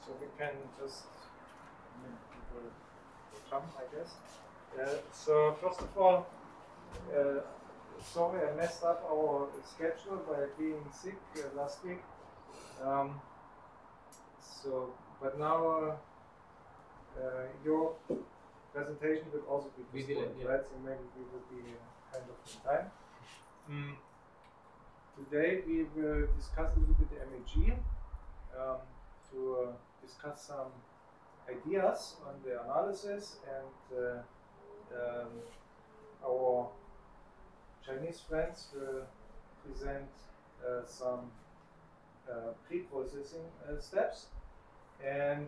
So we can just jump, I guess. So first of all, sorry I messed up our schedule by being sick last week. But now your presentation will also be postponed, right? So maybe we will be kind of in time. Today we will discuss a little bit the MEG to discuss some ideas on the analysis, and our Chinese friends will present some pre-processing steps, and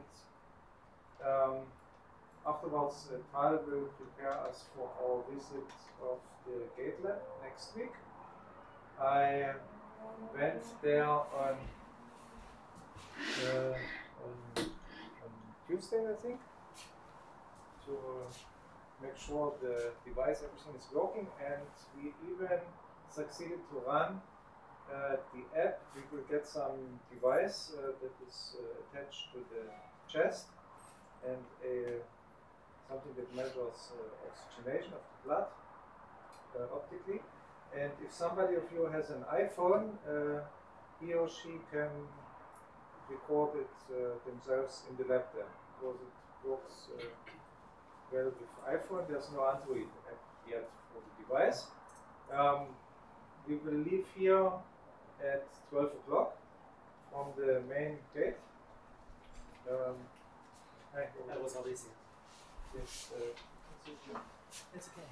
afterwards Tal will prepare us for our visit of the Gate Lab next week. I went there on Tuesday, I think, to make sure the device, everything is working, and we even succeeded to run the app. We will get some device that is attached to the chest, and something that measures oxygenation of the blood optically. And if somebody of you has an iPhone, he or she can record it themselves in the lab there, because it works well with iPhone. There's no Android app yet for the device. We will leave here at 12 o'clock from the main gate. That was all easy. Yes, it's okay.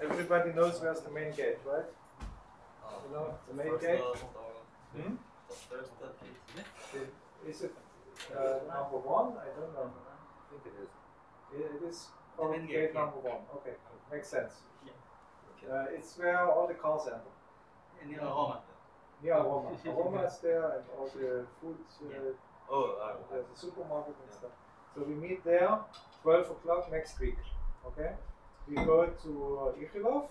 Everybody knows where's the main gate, right? You know, the main gate. Is it number one? I don't know. I think it is. It is called gate number one. Okay, makes sense. Yeah. It's where all the cars enter. Near Roma. Near Roma. Roma is there, and all the food. There's a supermarket and stuff. So we meet there 12 o'clock next week. Okay. We go to Ichilov,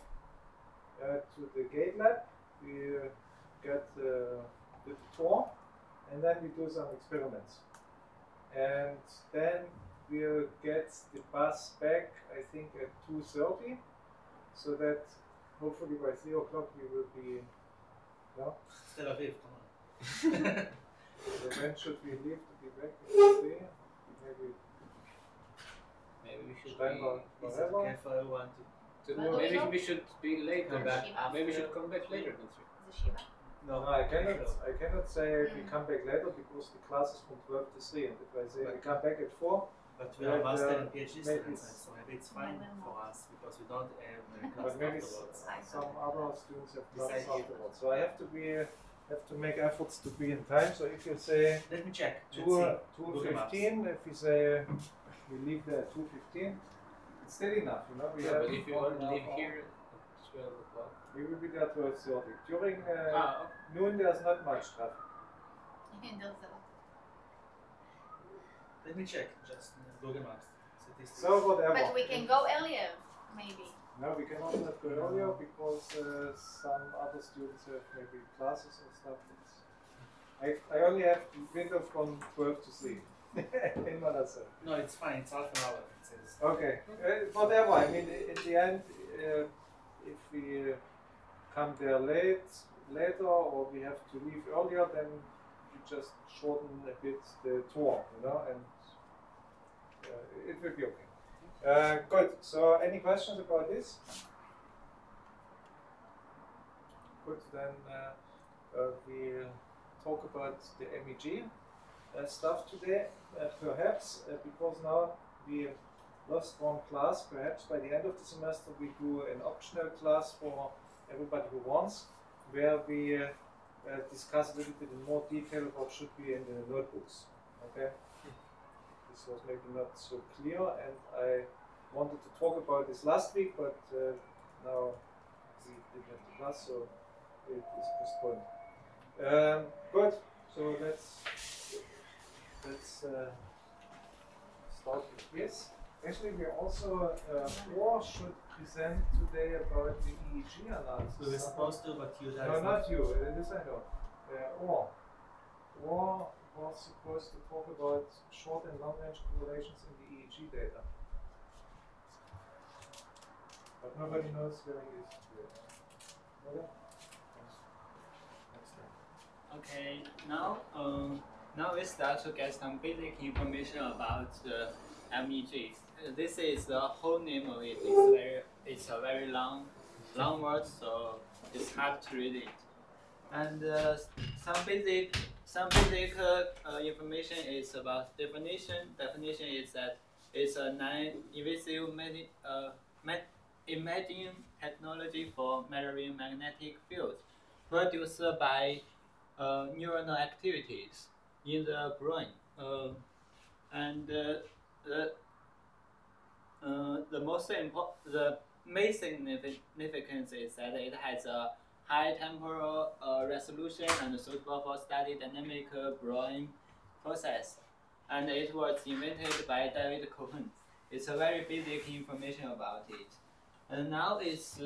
to the Gate Lab. We get the tour, and then we do some experiments. And then we'll get the bus back, I think, at 2:30, so that hopefully by 3 o'clock we will be. No? Still a fifth. So when should we leave to be back? Maybe we should be. Is it okay for everyone to Maybe we should be later back. Maybe we should come back later next week. Is it Shiva? No, I cannot say we come back later, because the class is from 12 to 3, and if I say we come back at 4, but we are master and PhD students, so maybe it's fine for us, because we don't have class but maybe afterwards. some other students have classes afterwards. So I have to make efforts to be in time. So if you say let me check. 2:15, if we say we leave there at 2:15, it's still enough, you know. But if you want to leave here at 12 o'clock, we will be there at 12:30. During noon, there's not much traffic. Let me check. Just Google Maps. So whatever. But we can go earlier, maybe. No, we can also not go earlier, because some other students have maybe classes and stuff. I only have window from 12 to 3 in Malaysia. No, it's fine. It's half an hour. It says. Okay, whatever. I mean, in the end, if we come there later, or we have to leave earlier, then we just shorten a bit the tour, you know, and it will be okay. Good. So, any questions about this? Good. Then we talk about the MEG stuff today. Perhaps because now we lost one class, perhaps by the end of the semester we do an optional class for everybody who wants, where we discuss a little bit in more detail what should be in the notebooks. Okay. This was maybe not so clear, and I wanted to talk about this last week, but now we didn't have the class, so it is postponed. Good. So let's start with this. Actually, we also should present today about the EEG analysis. We were supposed to, but you guys. No, not you. This I know. or was supposed to talk about short and long range correlations in the EEG data. But nobody knows where he is. Okay? Next time. Okay, now we start to get some basic information about the MEGs. This is the whole name of it. It's a very long word, so it's hard to read it. And some basic information is about definition. Definition is that it's a non-invasive imaging technology for measuring magnetic fields produced by neuronal activities in the brain. The main significance is that it has a high temporal resolution and suitable for study dynamic brain process. And it was invented by David Cohen. It's a very basic information about it. And now it's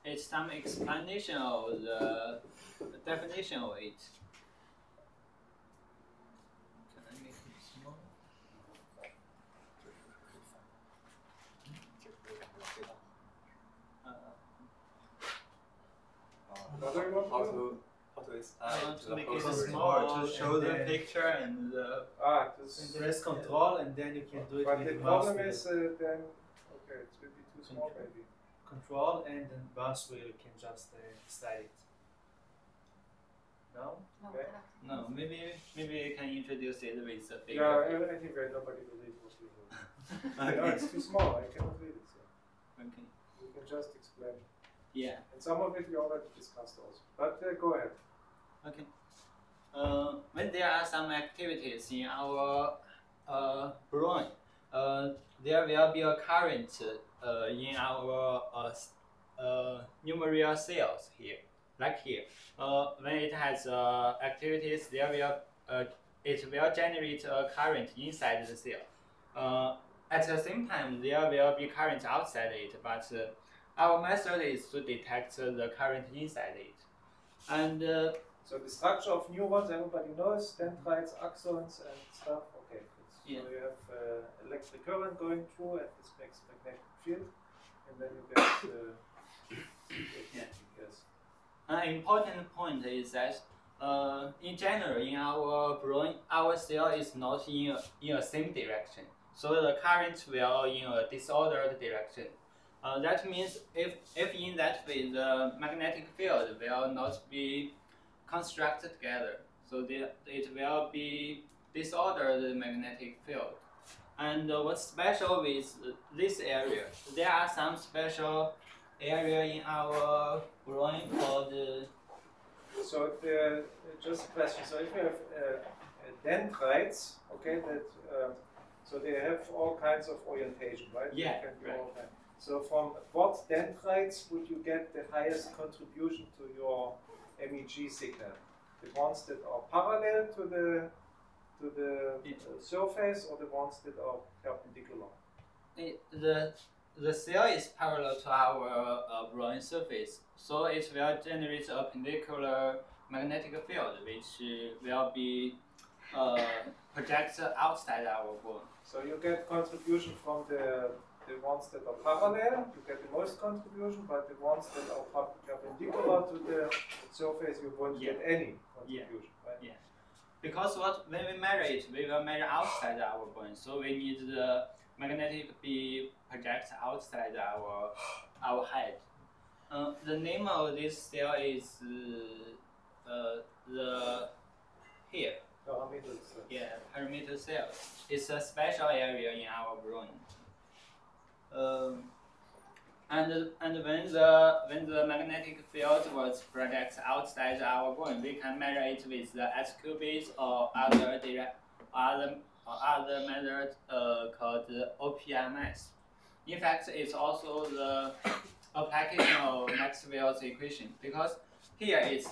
it's some explanation of the definition of it. Can I make it small? How to make it small to show the picture and the press control and then you can do it but with the the mouse problem wheel. is then, okay, it will be too small maybe. Control and then mouse wheel you can just slide it. No? Okay. no, maybe you can introduce it with a bigger. Yeah, I think nobody will read what we do. No, it's too small, I cannot read it. So. Okay. You can just explain. Yeah. And some of it we already discussed also. But go ahead. Okay. When there are some activities in our brain, there will be a current in our numeral cells here, like here. When it has activities, there will it will generate a current inside the cell. At the same time, there will be current outside it, but our method is to detect the current inside it. And so the structure of neurons, everybody knows, dendrites, axons, and stuff. Okay, yeah. So you have electric current going through, and this makes a magnetic field, and then you get yeah. Yes. An important point is that in general, in our brain, our cell is not in a same direction. So the current will in a disordered direction. That means if in that way the magnetic field will not be constructed together, so it will be disordered magnetic field. And what's special with this area? There are some special area in our brain called. So just a question. So if you have dendrites, okay, that so they have all kinds of orientation, right? Yeah. They can be right. all kinds. So from what dendrites would you get the highest contribution to your MEG signal? The ones that are parallel to the surface, or the ones that are perpendicular? The cell is parallel to our brain surface, so it will generate a perpendicular magnetic field, which will be projected outside our brain. So you get contribution from the ones that are parallel, you get the most contribution, but the ones that are perpendicular to the surface, you won't get any contribution, right? Yeah. Because when we measure it, we will measure outside our brain, so we need the magnetic be projected outside our head. The name of this cell is the here. Pyramidal cells. Yeah, pyramidal cells. It's a special area in our brain. And when the magnetic field was projected outside our brain, we can measure it with the S-qubits or other method called OPMS. In fact, it's also the application of Maxwell's equation, because here is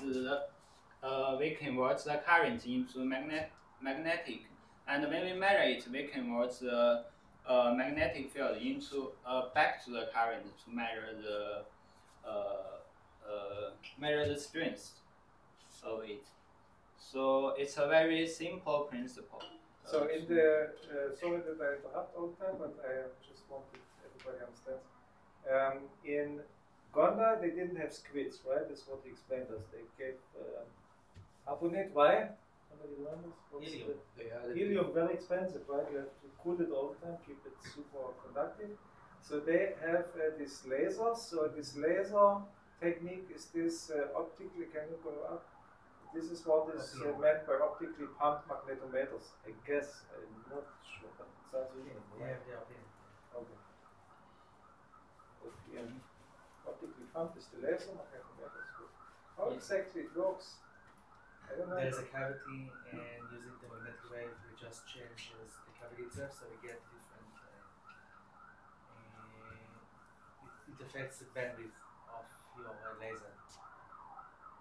we convert the current into magnetic, and when we measure it, we convert the magnetic field into back to the current to measure the strength. of it. So it's a very simple principle. So in the, sorry that I interrupt all the time, but I just want that everybody understands. In Gonda, they didn't have squids, right? That's what he explained us. They gave carbonate. Why? Somebody remembers? Helium. Helium, very expensive, right? You have to cool it all the time, keep it super conductive. So they have this laser. So this laser technique is this optically, can you go up? This is what is meant by optically pumped magnetometers. I guess, I'm not sure, but it sounds really Yeah, okay. Optically pumped is the laser magnetometers. How exactly it works, I don't know. There's a cavity, and using the magnetic wave, we just changes the cavity itself, so we get different. It affects the bandwidth of your laser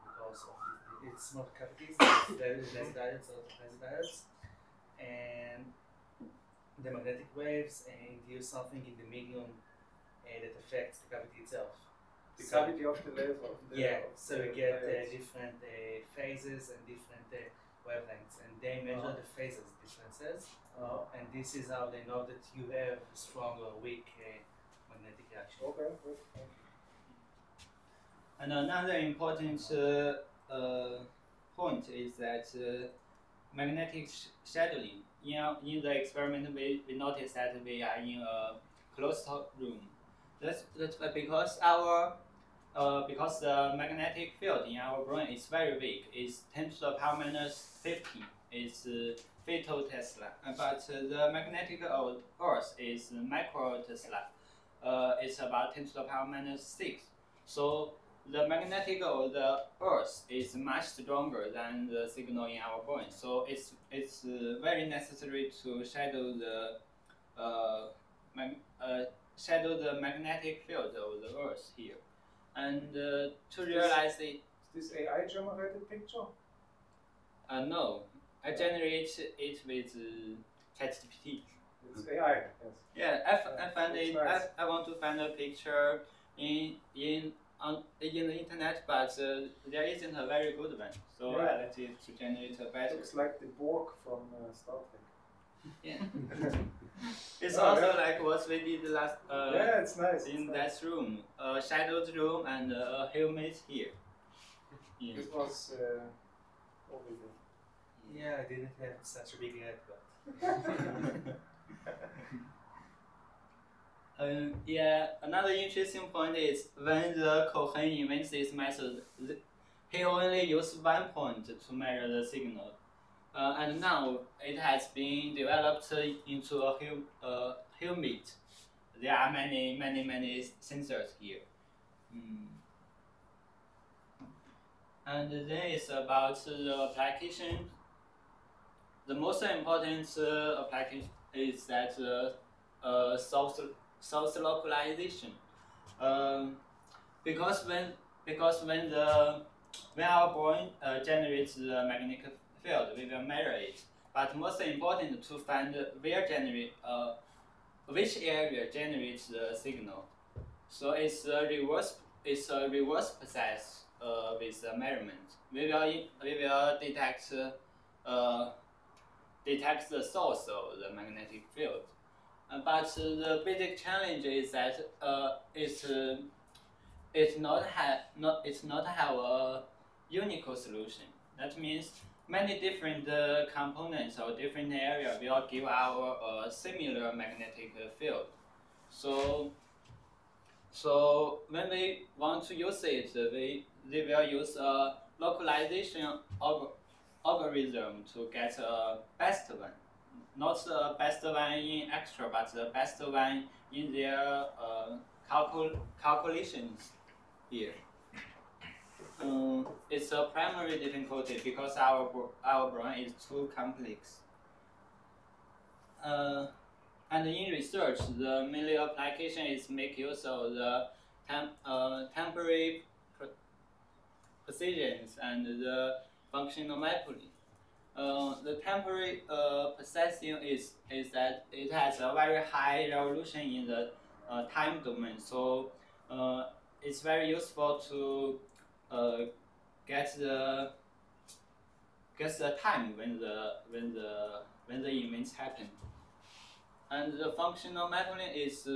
because of it's not cavities, it's laser diodes or laser diodes, and the magnetic waves induce something in the medium that affects the cavity itself. The cavity of the laser. So we get different phases and different wavelengths, and they measure the phases differences, and this is how they know that you have strong or weak magnetic reaction. Okay, good. And another important point is that magnetic shadowing. In the experiment, we noticed that we are in a closed room. That's because because the magnetic field in our brain is very weak. It's 10 to the power minus 50. It's femtosecond. But the magnetic of Earth is microtesla. It's about 10 to the power minus 6. So the magnetic of the Earth is much stronger than the signal in our brain. So it's very necessary to shadow the magnetic field of the Earth here. And to realize it. Is this AI generated picture? No, I generate it with ChatGPT. It's AI, yes. Yeah, I find it. Nice. I want to find a picture in the internet, but there isn't a very good one. So I let it to generate a better. It looks like the Borg from Star Trek. Yeah. It's also like what we did last. It's nice. In that room, a shadowed room and a helmet here. Yeah. This was over there. Yeah, I didn't have such a big head, but. Another interesting point is when the Cohen invents this method, he only used 1 point to measure the signal. And now it has been developed into a helmet. There are many sensors here. And then it's about the application. The most important application is that source localization. Because when our brain generates the magnetic field, we will measure it. But most important to find which area generates the signal. So it's a reverse process with the measurement. We will detect the source of the magnetic field. But the basic challenge is that it's not have a unique solution. That means many different components or different areas will give our similar magnetic field. So when we want to use it, they will use a localization algorithm to get a best one. Not the best one in extra, but the best one in their calculations here. It's a primary difficulty because our brain is too complex. And in research, the main application is make use of the temporary precisions and the functional mapping. The temporary processing is that it has a very high resolution in the time domain, so it's very useful to get the guess the time when the events happen. And the functional mapping is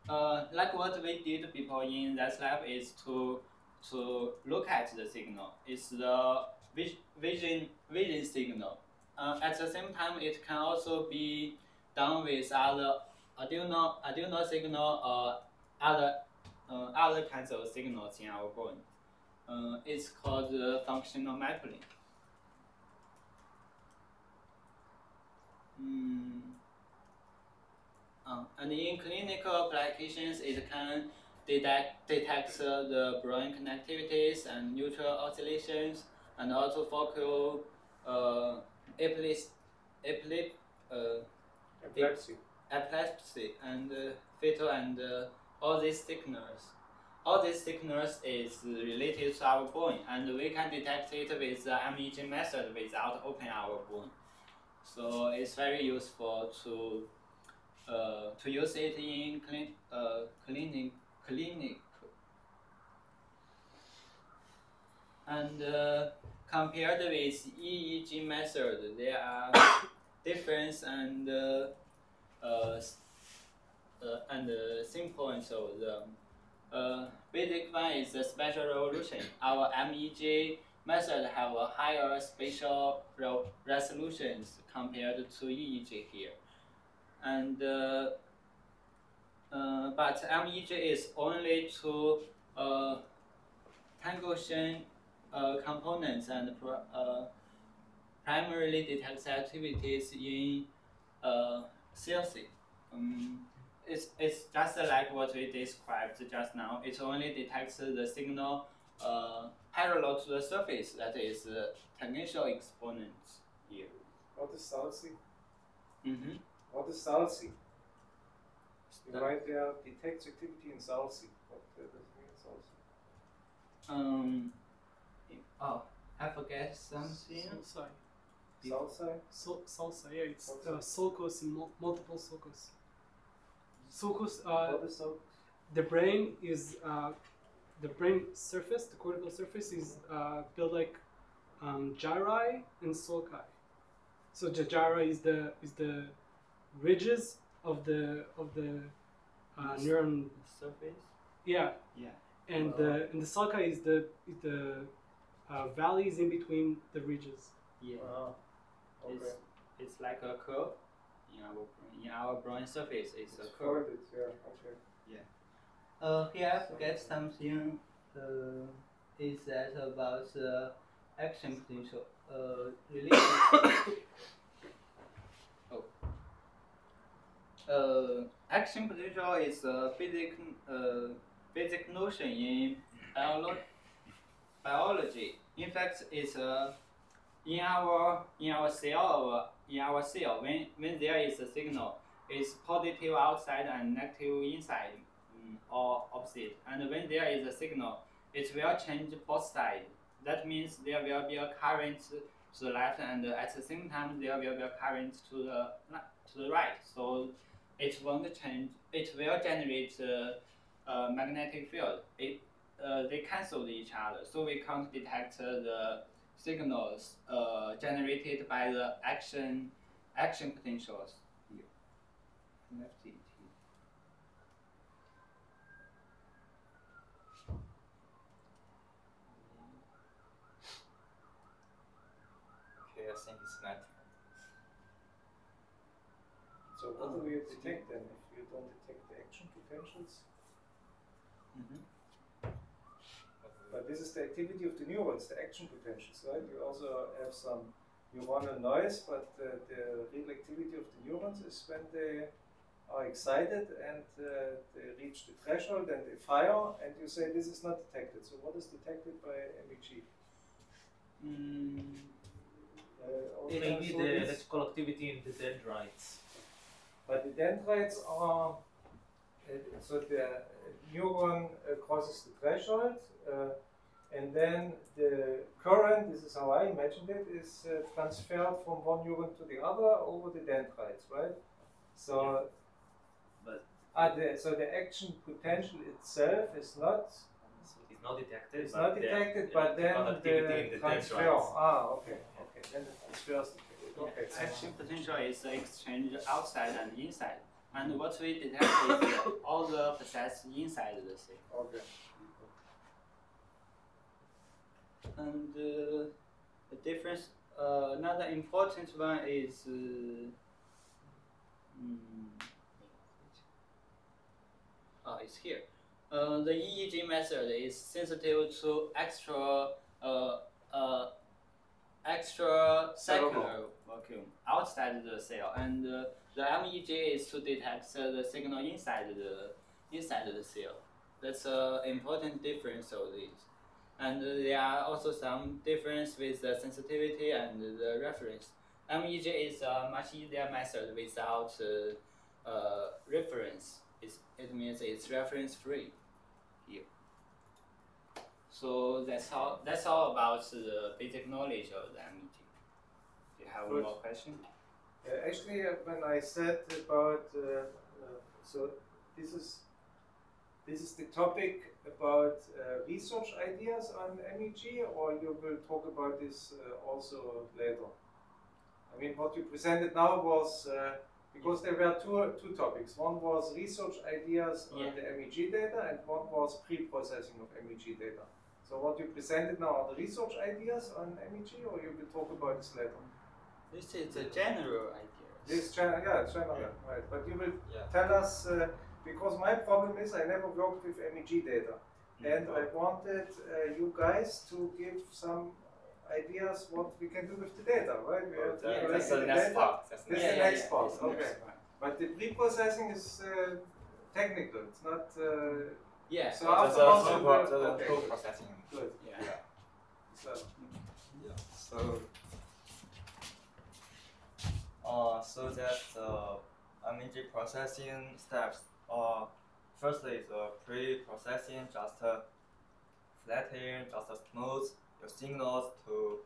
like what we did before in that lab is to look at the signal. It's the vision signal. At the same time, it can also be done with other Arduino signal or other kinds of signals in our brain. It's called functional mapping. And in clinical applications, it can detect the brain connectivities and neutral oscillations, and also focal epilepsy and fetal and all these signals. All these signals is related to our brain, and we can detect it with the MEG method without opening our brain. So it's very useful to use it in clinic. And compared with EEG method, there are difference and same points of them. Basic one is the spatial resolution. Our MEG method have a higher spatial resolutions compared to EEG here. And but MEG is only to tangletion components and primarily detects activities in CLC. It's just like what we described just now. It only detects the signal parallel to the surface, that is tangential exponents here. What is SALSI? Mm-hmm. What is SALSI? You write there detects activity in SALSI. What does it mean, SALSI? Oh, I forget something. SALSI? Yeah, it's sulcus and multiple sulcus. Sulcus, What is sulcus? the brain is the brain surface, the cortical surface is built like gyri and sulci. So the gyri is the ridges of the neuron Surface. Yeah, Yeah. and the sulci is the valleys in between the ridges. Yeah. Okay. It's like a curve in our brain surface. It's a It's curve. folded, yeah, okay. Here I forget something. Is that about action potential related? Action potential is a basic notion in biology. In fact, it's in our cell when there is a signal, it's positive outside and negative inside, or opposite. And when there is a signal, it will change both sides. That means there will be a current to the left, and at the same time there will be a current to the right. So it won't change. It will generate a magnetic field. They cancel each other, so we can't detect the signals generated by the action potentials here. Okay, I think it's not. So what do we detect then if you don't detect the action potentials? Mm-hmm. But this is the activity of the neurons, the action potentials, right? You also have some neuronal noise, but the real activity of the neurons is when they are excited and they reach the threshold and they fire, and you say this is not detected. So what is detected by MEG? Maybe the electrical activity in the dendrites. But the dendrites are, so the neuron crosses the threshold, and then the current, this is how I imagined it, is transferred from one neuron to the other over the dendrites, right? So, But so the action potential itself is not not detected. It's but not detected, but then conductivity in the the transfer. dendrites. Okay. Then the transfer is detected. Okay. Action potential is the exchange outside and inside. And what we detect is all the process inside the cell. Okay. And the difference, another important one is it's here. The EEG method is sensitive to extracellular vacuum outside the cell, and the MEG is to detect the signal inside the cell. That's an important difference of these. And there are also some difference with the sensitivity and the reference. MEG is a much easier method without reference. It means it's reference free here. So that's all about the basic knowledge of the MEG. Do you have Good. more questions? Actually, when I said about so this is the topic about research ideas on MEG, or you will talk about this also later? I mean, what you presented now was because there were two topics. One was research ideas on the MEG data, and one was pre-processing of MEG data. So what you presented now are the research ideas on MEG, or you will talk about this later? This is a general idea. This general, right. But you will tell us, because my problem is I never worked with MEG data. And I wanted you guys to give some ideas what we can do with the data, right? We have to That's the next part. This is the next part, okay. But the pre-processing is technical, it's not... Yeah. So That's afterwards the okay. post-processing. Good. Yeah. So that's MEG processing steps. Firstly, is pre-processing, just flatten, just smooth your signals to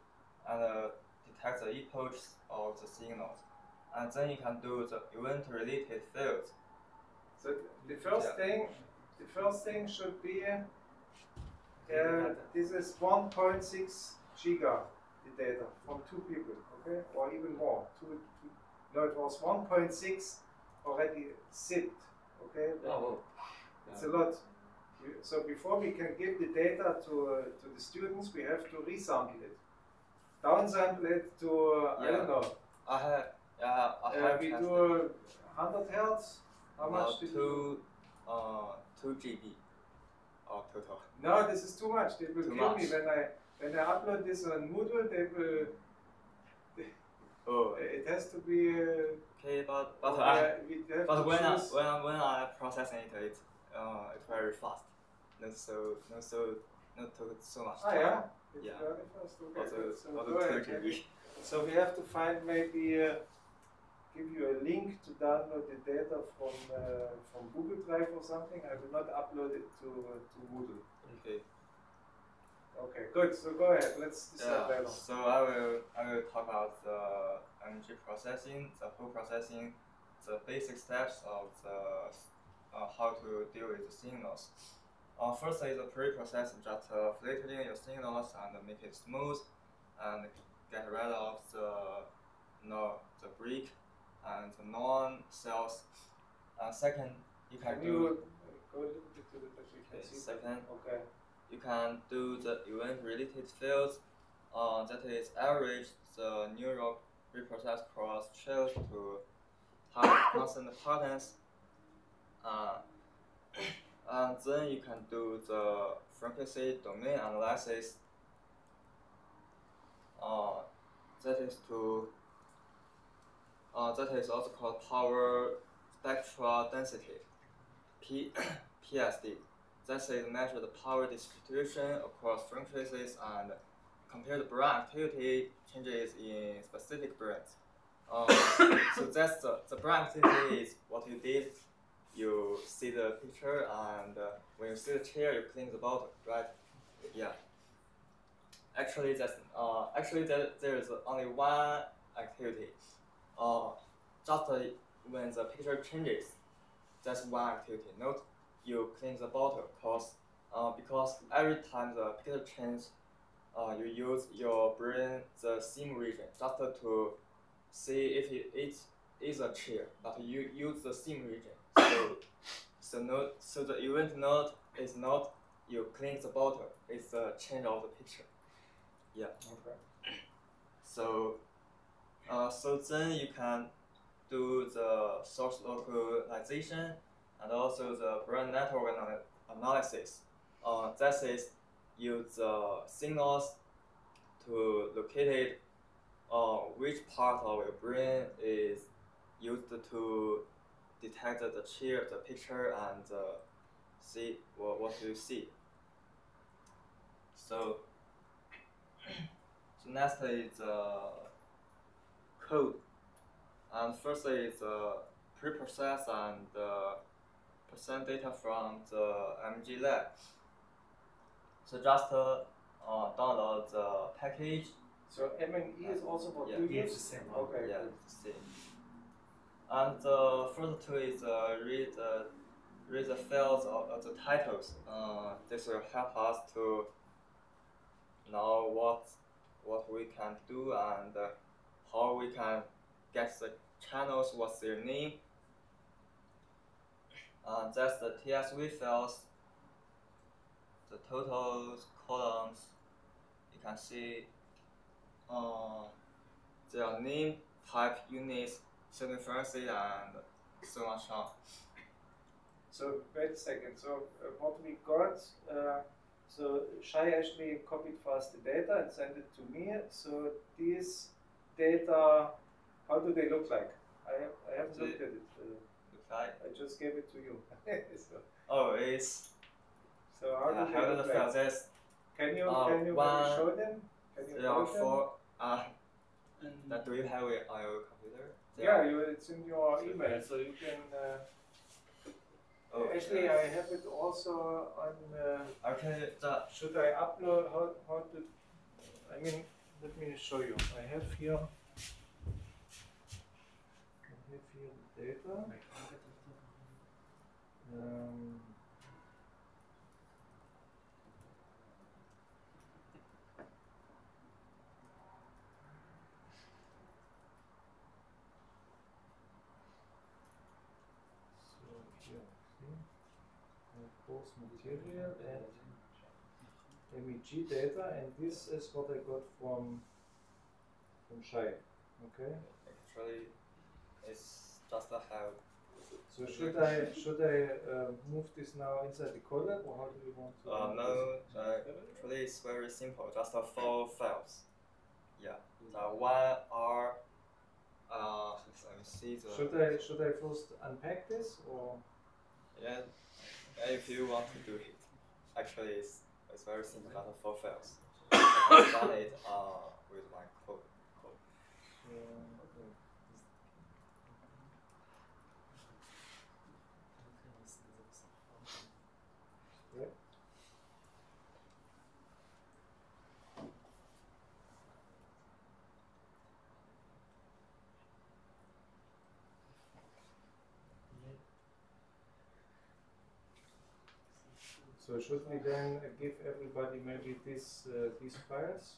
detect the epochs of the signals, and then you can do the event-related fields. So the first thing should be this is 1.6 giga the data from 2 people, okay, or even more. No, it was 1.6 already zipped, okay. It's a lot. So before we can give the data to the students, we have to resample it, downsample it to I don't know. I We do 100 hertz. How much? Did you 2 GB total. No, this is too much. They will Too kill much. me when I upload this on Moodle. They will. It has to be. Okay, but we have to when choose- I processing it, it's very fast. Not so much. Ah, yeah. It's Yeah. very fast. Okay, Also, good. So also go ahead, 2 maybe- GB. So we have to find maybe give you a link to download the data from Google Drive or something. I will not upload it to Moodle. Okay. Okay, good. So go ahead. Let's decide later. So I will talk about the energy processing, the whole processing, the basic steps of the how to deal with the signals. First is the pre-processing, just flatten your signals and make it smooth, and get rid of the break and the non-cells. Second, you can Can do. you go a little bit to the that we can see? Second, Okay. you can do the event-related fields. That is average the neural reprocess cross trails to have constant patterns. And then you can do the frequency domain analysis. That is also called power spectral density, PSD. That is measure the power distribution across frequencies and compare the brain activity changes in specific brains. So that's the brain activity is what you did. You see the picture, and when you see the chair, you clean the bottle, right? Yeah. Actually, there is only one activity. Just when the picture changes, that's one activity. Not you clean the bottle, cause because every time the picture changes, you use your brain the same region just to see if it is a chair, but you use the same region. So the event node is not you clean the bottle, it's the change of the picture. Yeah. Okay. So then you can do the source localization and also the brain network analysis. That is use the signals to locate it, which part of your brain is used to detect the chair, the picture, and see what you see. So next is code, and first is pre-process and present data from the MG lab. So just download the package. So M&E is also what Yeah. you Yeah, use? it's the same one. Okay. Yeah, good. same. And first two is read the files of the titles. This will help us to know what we can do and how we can get the channels, what's their name. That's the TSV files, the totals, columns. You can see their name, type, units, circumference, and so much on. So wait a second. So what we got? So Shai actually copied for us the data and sent it to me. So these data, how do they look like? I haven't They looked at it. Look like I just gave it to you. it's so how do how they the look file like? this Can you one- maybe show them? Can you there are hold them? four. And That do you have it on your computer? There Yeah, are- it's in your email, so you can. Oh, Actually, I have it also on. Okay, Should I upload? How to? I mean, let me show you. I have here. The data. So here, see, course material and MEG data, and this is what I got from Shai. Okay. actually, it's just a help. So should I move this now inside the collab, or how do you want to? No, actually it's very simple. Just 4 files. Yeah, the one are. Let me see the. Should I first unpack this, or? Yeah, if you want to do it, actually it's very simple. Just 4 files. I've done it with my code. So should we then give everybody maybe these files,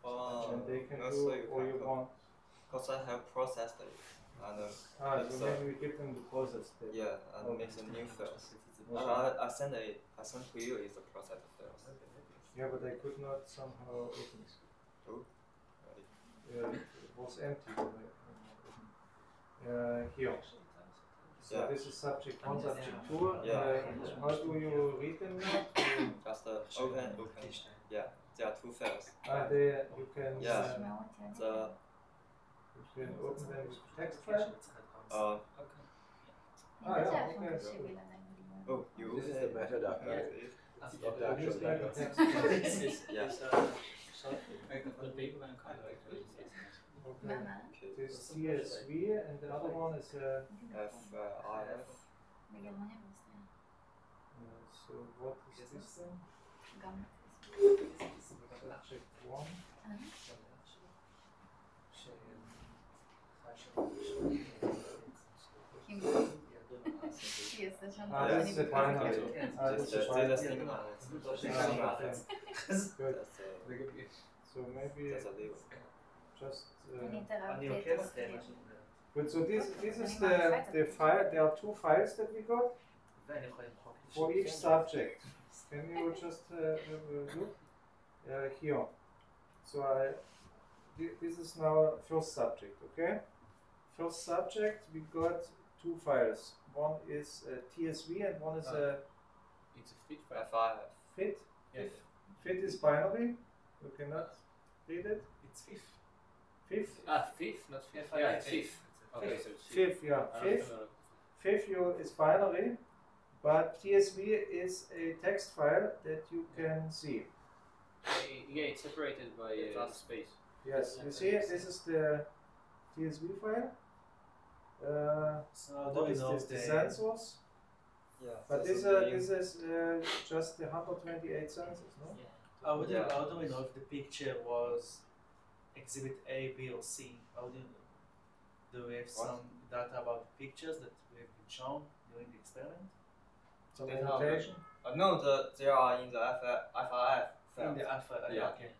and they can Also do, you or can you co- want? Because I have processed it and it's, So maybe we give them the process step. yeah, and Okay. make the new files. Okay. I sent to you is the processed files. Yeah, but I could not somehow open it. Oh, It was empty. Here. So Yeah. this is subject 1, subject 2. Yeah. How do you read them now? just open. Yeah, there are 2 files. You can Yeah. The you can open them with text file. uh 你的这份 okay. 是为了那个地方。 oh you This is the metadata. Yeah. It's not the It actual is like a data. text file. Yeah. Okay. 慢慢， This CSV and the other one is FIF. 那个东西不是 so what is this then? 刚。 Subject 1. 嗯。 听过。CSV。ist schon Ah, das this is the final. Ah, this is the final. That's thinking about it. Okay. So maybe That's a little. just. Good. So this is the file. There are two files that we got for each subject. Can you just look here? So this is now first subject. Okay. First subject, we got two files. One is TSV and one is a It's a fit file. F5. fit. Yes. Fit is binary. You cannot read it. It's fifth. Fifth. Fifth, not fifth. FIF. Yeah, it's fifth. Okay, so it's Fifth, yeah. Fifth is binary, but TSV is a text file that you can see. Yeah, it's separated by space. Yes, you see, this is the TSV file. So What is this? The sensors. Yeah. But that's this the name. is just the 128 sensors, no? How do Yeah. we know if the picture was exhibit A, B, or C? How do you know? Do we have some data about the pictures that we have been shown during the experiment? Some Data annotation. No, they are in the FIF In file. the alpha, Yeah. okay.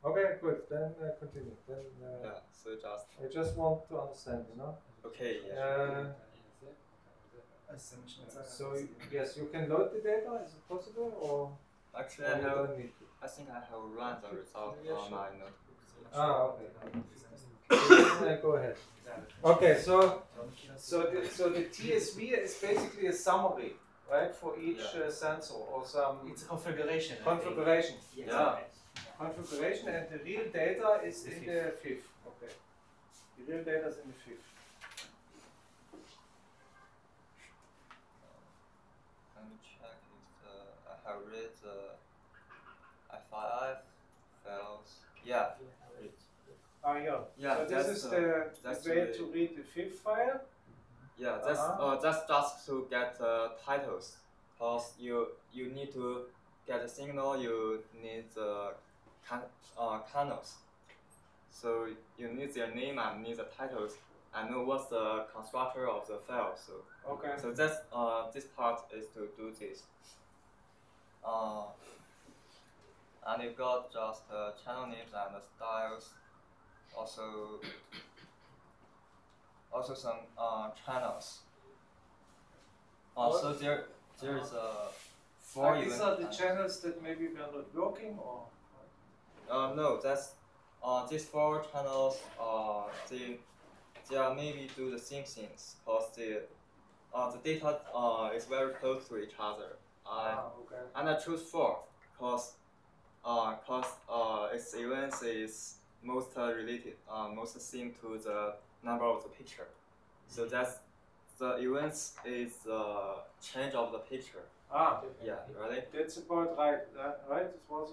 Okay, good. Then continue. Then Yeah, so just I just want to understand, you know. okay. Yeah. So yes, you can load the data. Is it possible, or Actually, you don't need to? I think I have run the result Yeah, on sure. my notebook. Ah, okay. So then, go ahead. Okay, so the TSV is basically a summary, right, for each sensor or some It's a configuration. I think. configuration. Yes. Yeah. Configuration, and the real data is in the fifth. Okay. The real data is in the fifth. Let me check if I have read the FIF files. Yeah. Ah, yeah. Yeah, So this is that's the way the- to read the fifth file. Yeah, that's just to get titles. Cause you need to get a signal. You need the channels. So you need their name and need the titles and know what's the constructor of the file. So Okay. so that's this part is to do this. And you got just channel names and the styles. Also some channels. So there is a four These event are the channels. channels that maybe we are not working, or No, that's these four channels. They are maybe do the same things because the data is very close to each other. okay. And I choose four because its events is most related, most same to the number of the picture. So that's the events is the change of the picture. Ah, Yeah, really. that's about right. Right? It was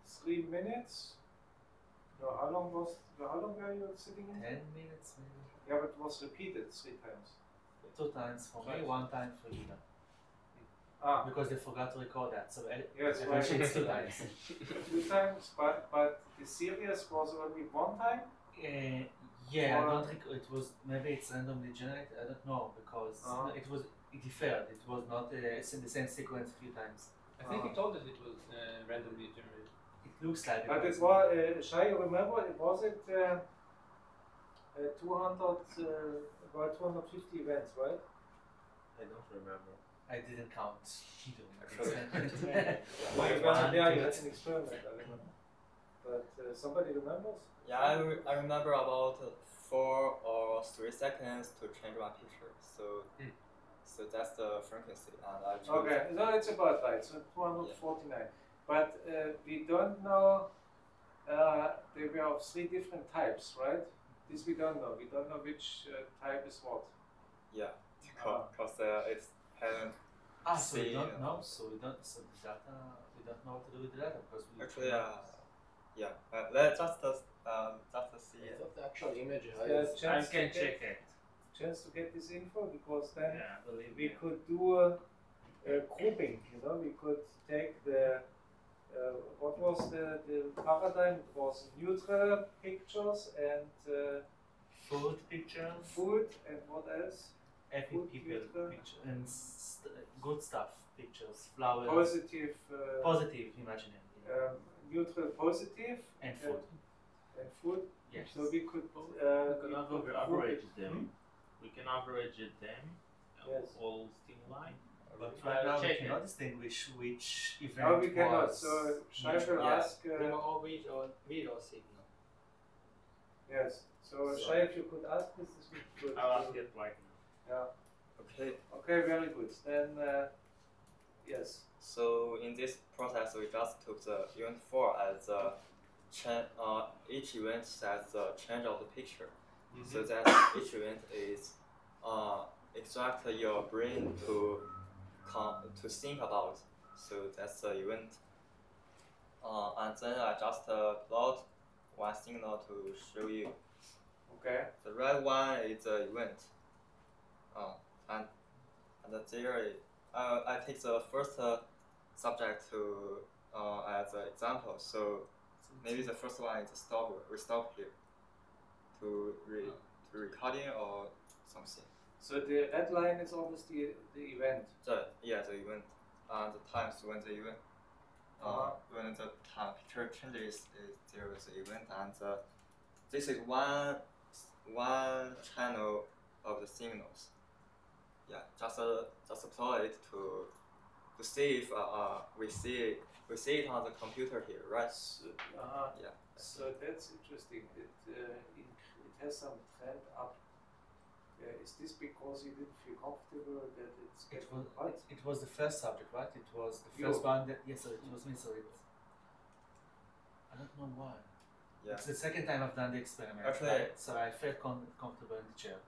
3 minutes. No, how long were you sitting in? 10 minutes, maybe. Yeah, but it was repeated 3 times. 2 times for me, 1 time for Ina. Ah, Because they forgot to record that. So yes, eventually right. it's 2 times. 2 times, but the series was only 1 time. Yeah, I Or- don't think it was. Maybe it's randomly generated. I don't know because it differed. It was not it's in the same sequence a few times. I think he told us it was randomly generated. It looks like But was. it was, Shai, you remember, it was 200, about 250 events, right? I don't remember. I didn't count. Well, you weren't there, you had an experiment, I remember. But somebody remembers? Yeah, I remember about 4 or 3 seconds to change my picture. So that's the frequency, and I chose. Okay, no, it's about right, so 249. But we don't know, they were of 3 different types, right? This we don't know. We don't know which type is what. Yeah, because it's hadn't. So we See, don't know. So we don't. So the data. We don't know what to do with the data because we. Actually, yeah. Let's just see. I thought the actual image I has. can check it. Chance to get this info, because then Yeah, believe we me. could do a grouping, you know, we could take the, what was the paradigm? It was neutral pictures and Food pictures. food, and what else? happy Good people neutral. picture and good stuff pictures, flowers, Positive, positive imaginary, neutral, positive, and food. and food. Yes. So we could We can we could average put- them. We can average them. Yes. All stimuli. But right now we check cannot it. distinguish which event No, we cannot. was. So Shai Yeah. will Yeah. ask. Or visual signal. Yes. So So- Shai, if you could ask this, this would be good. I'll ask it right now. Yeah. Okay. Okay. Very good. Then yes. So in this process, we just took the event 4 as each event sets the change of the picture. So that each event is extract your brain to think about. So that's the event. And then I just plot one signal to show you. Okay. The red one is the event. And there, I take the first subject to as an example. So maybe the first one is stop. We stop here to recording or something. So the red line is obviously the event. The event. The times when the event. When the time picture changes, there is the event, and this is one channel of the signals. Yeah, just plot it to see if we see it on the computer here, right? So, Yeah. So that's interesting. It has some trend up. Is this because you didn't feel comfortable that it's getting hot? It was the first subject, right? It was the You. first one that, yes, so it was me, so I don't know why. Yeah. It's the second time I've done the experiment, Actually- right? So I felt comfortable in the chair.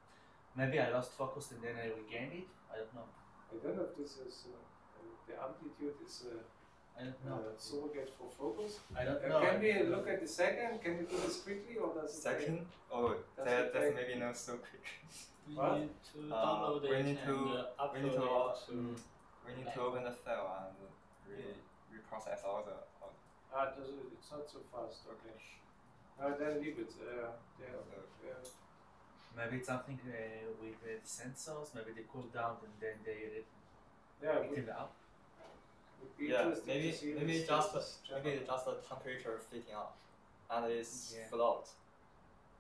Maybe I lost focus and then I regained it. I don't know. I don't know if this is the amplitude is I don't know. surrogate for focus. I don't know. Can we look at the second? Can we do this quickly or does it take- Second, oh, Does it that's take- maybe not so quick. We What? need to download we it need and to- upload we need to- it to. We need to open the file and reprocess all the. It's not so fast. Okay. Then leave it. Maybe it's something with the sensors. Maybe they cool down and then they Yeah, heat it up. would be Yeah, interesting maybe to see maybe this just channel. maybe just the temperature fitting up, and it's Yeah. float,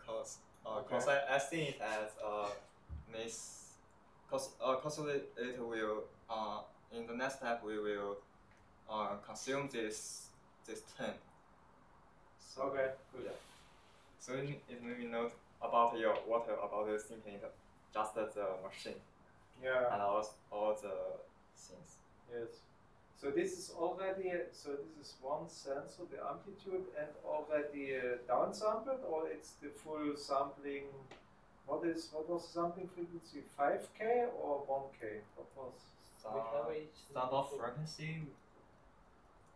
cause I see it as miss, cause it will in the next step we will consume this term. So, Okay, good. Yeah. So it may be not about your water, about the thinking, just the machine Yeah. and all the things. Yes. So this is already one sensor, the amplitude, and already downsampled, or it's the full sampling. What was the sampling frequency? 5K or 1K? What was? Sample frequency.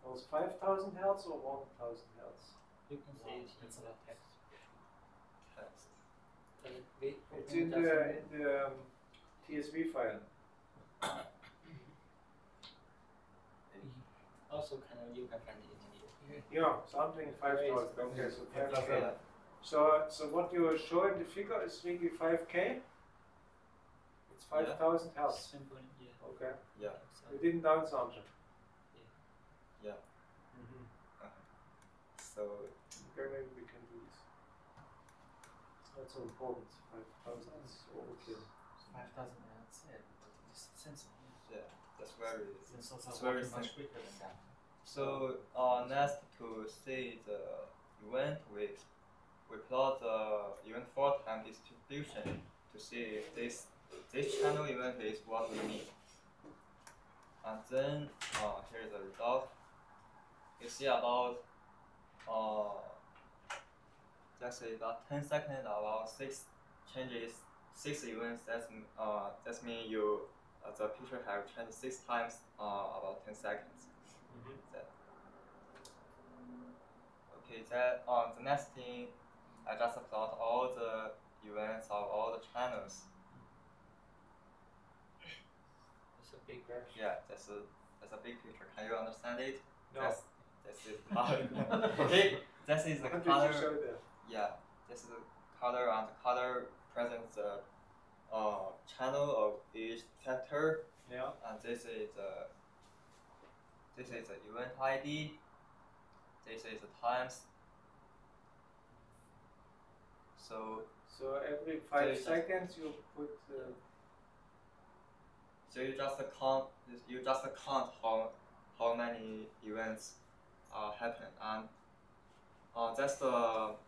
Was 5,000 hertz or 1,000 hertz? You can see it That's a in lot. the text. Text. It's in the TSV file. Also, you can find it in here. Yeah, sampling 5,000. Okay, so 5K. Yeah. So what you show in the figure is really 5K. It's 5,000 hertz. Simple, yeah. Okay. Yeah. You didn't downsample. Yeah. Mm-hmm. So Okay, maybe we can do this. It's not so important. 5,000 is overkill. 5,000 hertz. Yeah, but this sensor. yeah, that's very. Sensors It's are very working much simple. quicker than that. So next to see the event, we plot the event 4 time distribution to see if this channel event is what we need. And then here is the result. You see about let's say about 10 seconds, about 6 changes, 6 events. That means you the picture have changed 6 times about 10 seconds. That. Okay, the next thing, I just plot all the events of all the channels. It's a big graph. Yeah, that's a big picture. Can you understand it? No. That's it. Okay, that is the How did you color. show that? Yeah, this is the color, and the color presents the channel of each detector, Yeah. and this is the event ID. This is the times. So every 5 just- seconds you put. so you just count how many events happen, and that's all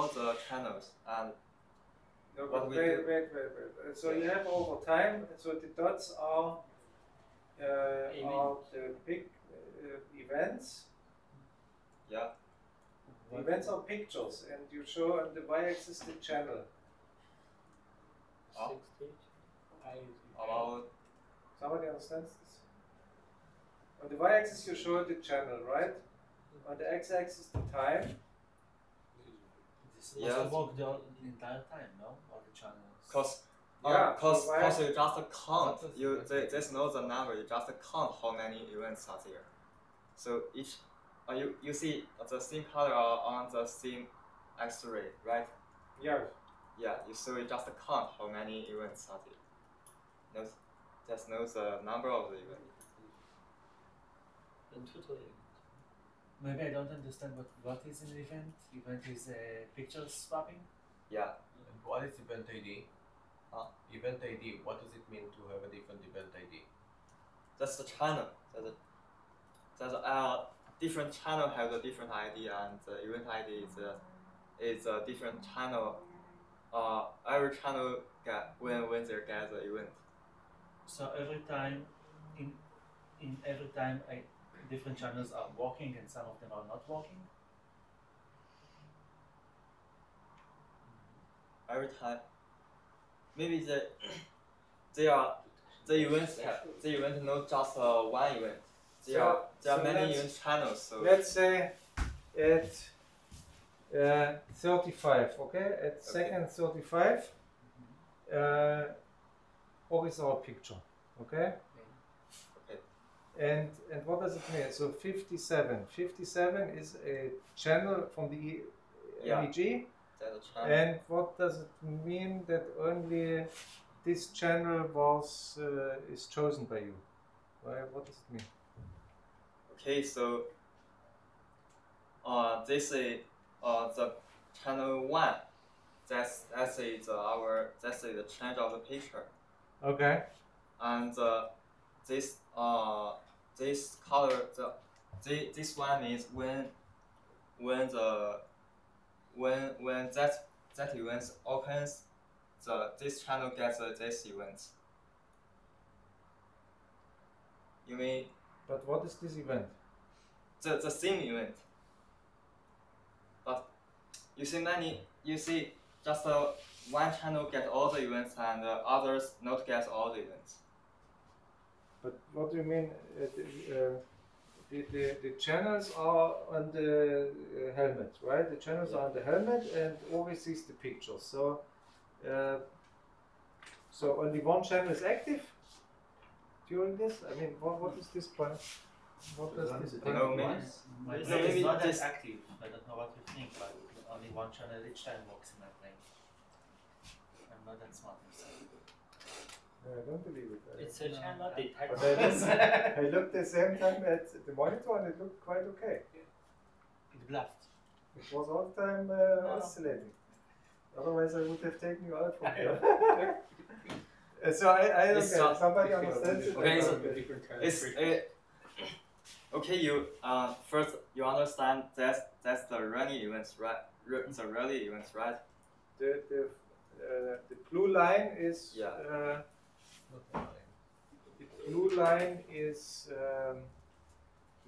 the channels, and No, What but we wait, do- wait. So you have over time. So the dots are the big events. yeah, The events are pictures, and you show on the y-axis the channel. about Somebody understands this? On the y-axis you show the channel, right? On the x-axis the time. This Yeah. must work the entire time, no? All the channels. cause Yeah, so why- you just count. There's no the number. You just count how many events are there. So each you see the same color on the same X-ray, right? Yeah. Yeah. So you just count how many events are there. There's no the number of the event. Maybe I don't understand what is an event. Event is picture swapping. Yeah. And what is event ID? Event ID, what does it mean to have a different event ID? That's the channel. Different channel has a different ID, and the event ID is a different channel. Every channel when they get the event. So every time, in every time, different channels are working and some of them are not working. Every time, maybe the event not just one event. There are many event channels. So Let's say at 35, okay? At second 35, what is our picture, okay? Okay. And what does it mean? So 57. 57 is a channel from the Yeah. MEG. that's a channel. And what does it mean that only this channel is chosen by you? What does it mean? Okay, so this is the channel 1. That's the change of the picture. Okay. And this color this one is when that event occurs, this channel gets this event. You mean But what is this event? the same event? But you see just one channel get all the events and others not get all the events. But what do you mean? The channels are on the helmet, right? The channels are on the helmet and always sees the pictures. So, so only one channel is active during this. I mean, what is this point? What does this No, point maybe- mean? My No, brain maybe is not that this- active. I don't know what you think, but only one channel each time works in my brain. I'm not that smart myself. I don't believe it. It's a channel But detector. I looked the same time at the monitor and it looked quite okay. It bluffed. It was all the time oscillating. Otherwise, I would have taken you out from here. So I don't It's get it. not- Somebody understands it. Okay, I so don't get it. It's okay. You first you understand that's the Ronnie events, right? The Ronnie events, right? The blue line is Yeah. the blue line is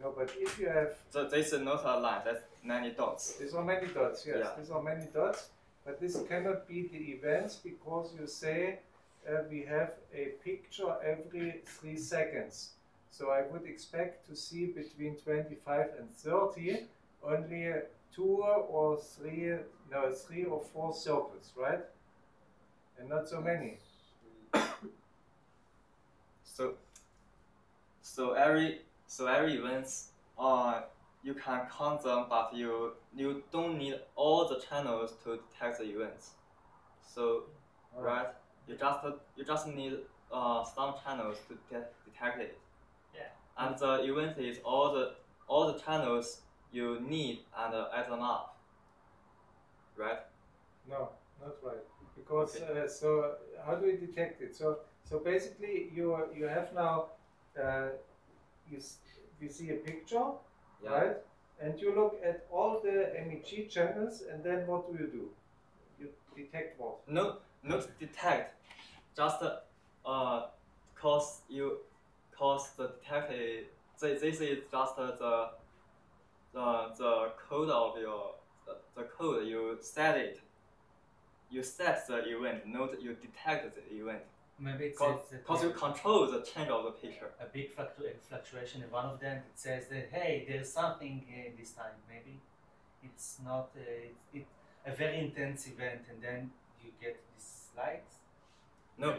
no, but if you have So this is not a line. That's many dots. these are many dots, yes, Yeah. these are many dots, but this cannot be the events because you say we have a picture every 3 seconds. So I would expect to see between 25 and 30 only 3 or 4 circles, right? And not so many. So every events you can count them, but you don't need all the channels to detect the events. So right? You just need some channels to detect it. Yeah. And the event is all the channels you need and add them up, right? No, not right. Because so how do we detect it? So basically you have now you see a picture, Yeah. right? And you look at all the MEG channels, and then what do? You detect what? No, not detect, just cause the detect this is just the code of your the code you set it. You set the event, not you detect the event. Maybe it Because says you control the change of the picture. a big fluctuation in one of them. It says that hey, there's something this time. Maybe it's not a very intense event, and then you get these lights. No,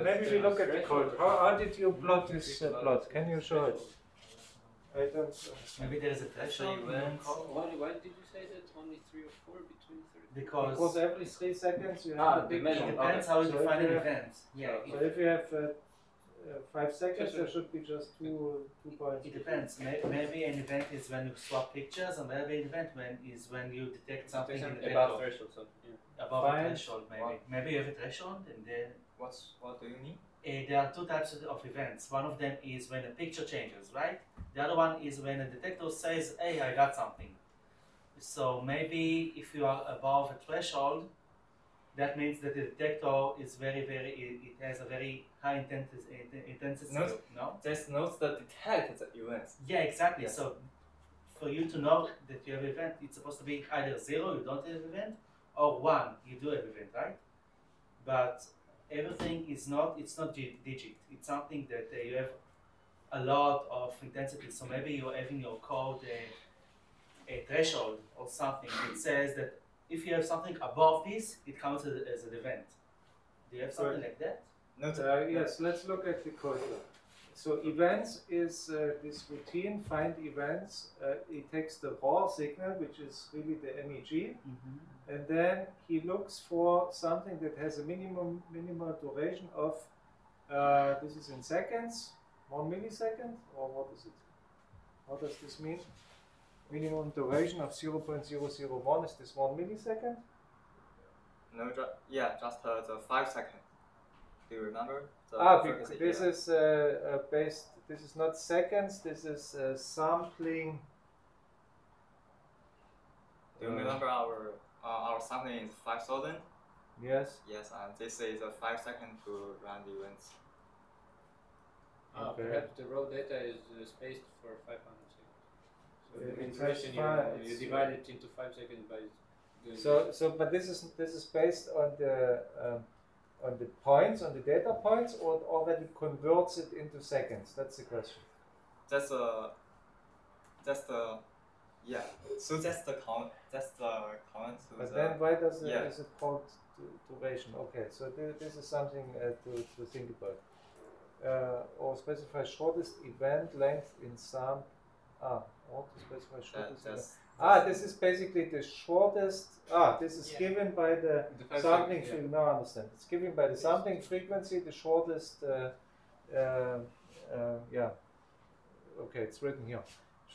Maybe we look at the code. How did you plot this plot? Can you show it? I don't. Maybe there's a threshold. Why did you say that only 3 or 4 between 30? Because every 3 seconds you have a the picture. measure. It depends how you So define if an you have- event. Yeah. So if you have 5 seconds, there should be just two points. It depends. Maybe an event is when you swap pictures, and maybe an event is when you detect something in the Above vector. threshold, something. Yeah. Above Fine. a threshold, maybe. Maybe you have a threshold, and then what do you mean? there are two types of events. One of them is when a picture changes, right? The other one is when a detector says, "Hey, I got something." So maybe if you are above a threshold, that means that the detector is it has a very high intensity. No? There's not the detect the events. Yeah, exactly. Yes. So for you to know that you have an event, it's supposed to be either 0, you don't have an event, or 1, you do have an event, right? But everything is not, it's not digit. It's something that you have a lot of intensity. So maybe you're having your code a threshold or something. It says that if you have something above this, it counts as an event. Do you have something like that? Yes, let's look at the code. So events is this routine, find events. It takes the raw signal, which is really the MEG, and then he looks for something that has a minimal duration of, this is in seconds, 1 millisecond, or what is it? What does this mean? Minimum duration of 0.001 is this 1 millisecond? No, just the 5 seconds. Do you remember? This is based. This is not seconds. This is sampling. Do you remember our sampling is 5,000? Yes. Yes, and this is a 5 seconds to run the events. Okay. Perhaps the raw data is spaced for 500 seconds. So the It's iteration fine. you divide it into 5 seconds by doing But this is based on the points, on the data points, or it already converts it into seconds. That's the question. That's the yeah. So that's the count. That's the count. But then why is it called duration? Okay, so this is something to think about. Or specify shortest event length in some. Or to specify shortest event. This is basically the shortest. This is given by the sampling frequency. Now I understand. It's given by the sampling frequency, the shortest. Yeah. Okay, it's written here.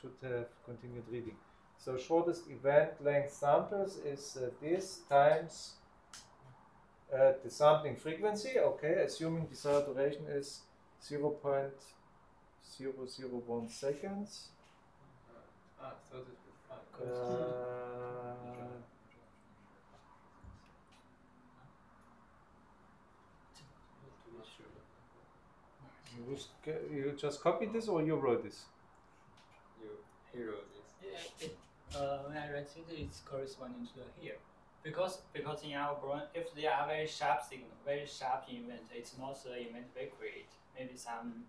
Should have continued reading. So shortest event length samples is this times the sampling frequency. Okay, assuming desired duration is 0.001 seconds. So this you just copied this, or you wrote this? He wrote this. When I read it, it's corresponding to here. Because in our brain, if they are very sharp signal, very sharp event, it's not the event we create. Maybe some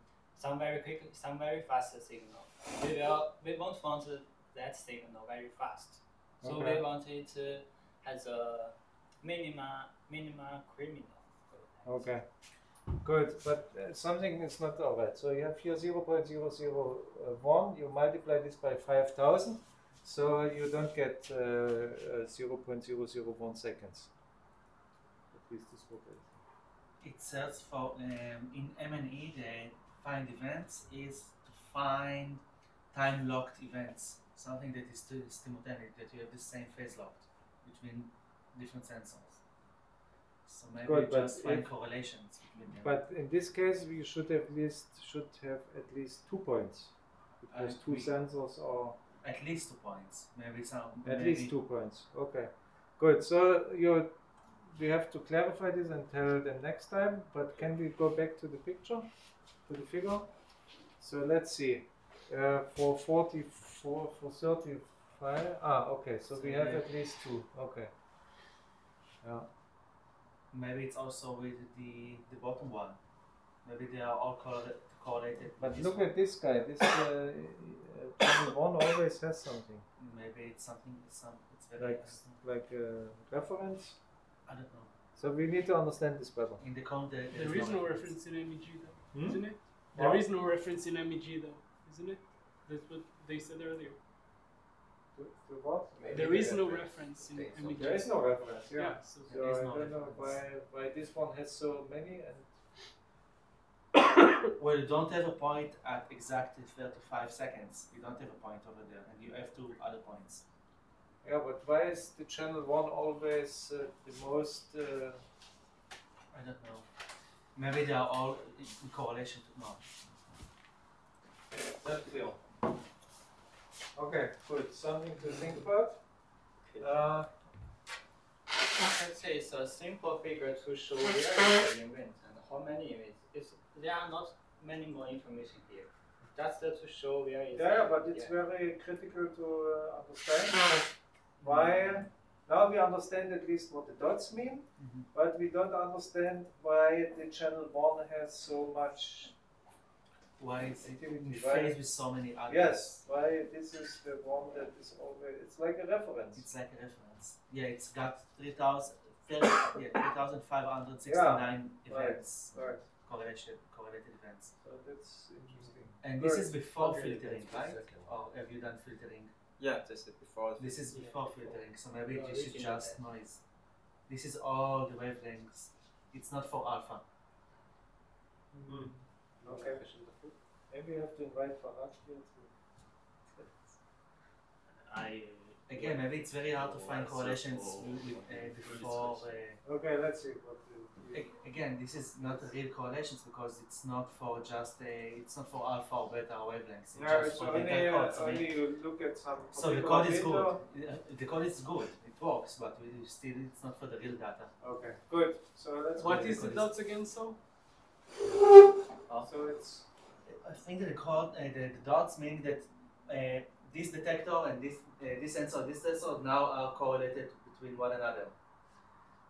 very quick, some very fast signal. We won't want that signal very fast. So Okay. we want it as a minima criminal. Okay, good, but something is not alright. So you have here 0.001, you multiply this by 5,000, so you don't get 0.001 seconds. with this rotation? It searches for in M&E the find events is to find time locked events, something that is simultaneous, that you have the same phase locked between different sensors. So maybe Good, you but just find if- correlations between them. But in this case, we should have at least 2 points, because two sensors are At least 2 points, maybe some. at maybe least 2 points. Okay, good. So we have to clarify this and tell them next time. But can we go back to the picture, to the figure? So let's see. For 44, for 35. Okay. So we have at least 2. Okay. Yeah. Maybe it's also with the bottom one. Maybe they are all correlated. But with look this at this guy. This channel 1 always has something one. Maybe it's something. It's very like a reference. I don't know. So we need to understand this better. In the code, There is no reference in MEG though, isn't it? What? There is no reference in MEG though, isn't it? That's what they said earlier. To what? There is no reference in Think so. MEG. There is no reference. Yeah. Yeah, so So There is I no don't know reference. why this one has so many and Well, you don't have a point at exactly 35 seconds. You don't have a point over there, and you have 2 other points. yeah, but why is the channel 1 always the most? I don't know. Maybe they are all in correlation to no. That feel. Okay, good. Something to think about. Let's say it's a simple figure to show where is the event and how many events. There are not many more information here. Just to show where is Yeah, the but it's very critical to understand why. Now we understand at least what the dots mean, but we don't understand why the channel 1 has so much. Why is it in Activity, phase right? with so many others? Yes, why this is the one that is always. It's like a reference. It's like a reference. Yeah, it's got 3,569 events, Right. correlated events. So that's interesting. And this Good. is before Okay, filtering, that's the right? second Or have you done filtering? Yeah, this is before. This is before filtering, so maybe Yeah, this is original just test. noise. This is all the wavelengths. It's not for alpha. Okay. Maybe you have to invite Barat here to. Again, maybe it's very hard to find correlations before. Okay, let's see what. Again, this is not real correlations because it's not for just it's not for alpha or beta wavelengths. It's No, just it's for only, the codes. I mean, only you look at some. so the particular code is window. good. The code is good. It works, but it's not for the real data. Okay, good. So let's. what go. is the dots again? So So it's. I think that the dots mean that this detector and this sensor now are correlated between one another.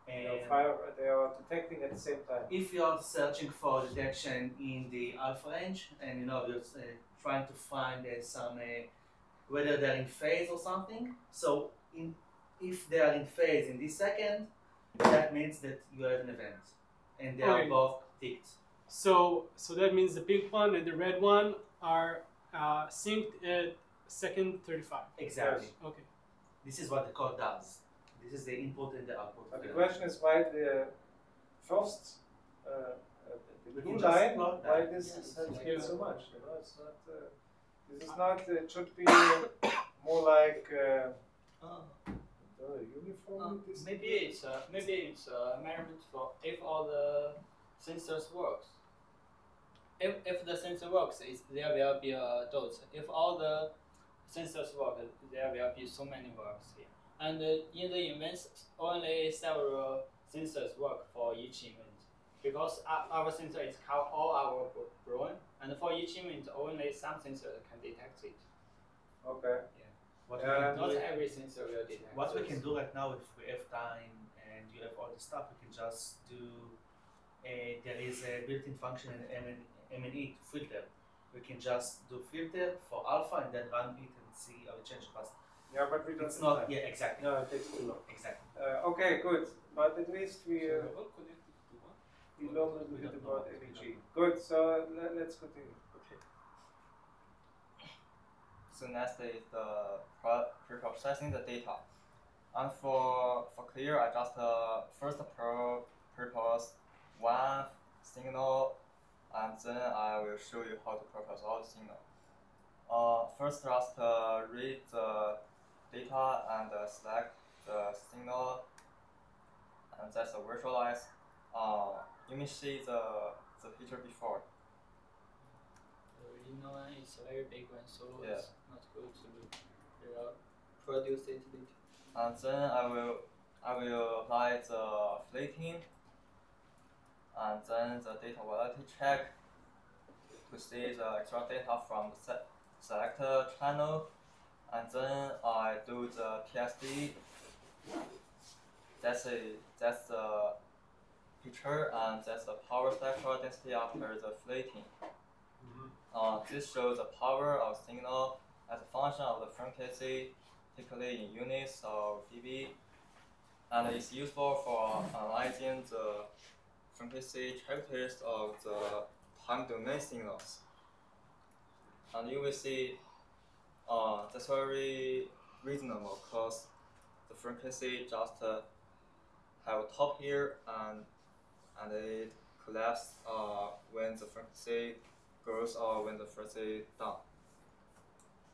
And They are detecting at the same time. if you are searching for detection in the alpha range, and you're trying to find some whether they're in phase or something, so if they are in phase in this second, that means that you have an event, and they are Okay. both ticked. so that means the pink one and the red one are synced at second 35. Exactly. Yes. Okay. This is what the code does. This is the input and the output. But the question is why the first, the We blue can just line, plot why that. this Yes. is helping Yeah. so much. It's not. This is not. It should be more like uniform. maybe it's a measurement for if all the sensors works. If the sensor works, there will be a dot. If all the sensors work, there will be so many works here. And in the events, only several sensors work for each event. Because our sensor is cover all our brain, and for each event, only some sensors can detect it. Okay. What Not every sensor will detect. What we it. can do right now, if we have time and you have all the stuff, we can just do. There is a built-in function in M&E to filter. We can just do filter for alpha and then run it and see how it changes fast. Yeah, but we don't. It's have not. time. Yeah, exactly. No, it takes too long. Exactly. Okay, good. But at least we So they're all connected to what? we learned a little bit about MEG. Good. So let's continue. Okay. So next is the pre-processing the data. And for clear, I just first propose one signal, and then I will show you how to propose all the signal. First, just read the data and select the signal, and that's visualize. You may see the picture before. The original one is a very big one, so Yeah. it's not good to produce it later. And then I will apply the flating, and then the data quality check to see the extract data from the selected channel, and then I do the PSD. That's the picture, and that's the power spectral density after the flating. This shows the power of signal as a function of the frequency, typically in units of dB, and it's useful for analyzing the frequency characteristics of the time domain signals. And you will see that's very reasonable because the frequency just have a top here and it collapses when the frequency grows or when the frequency down.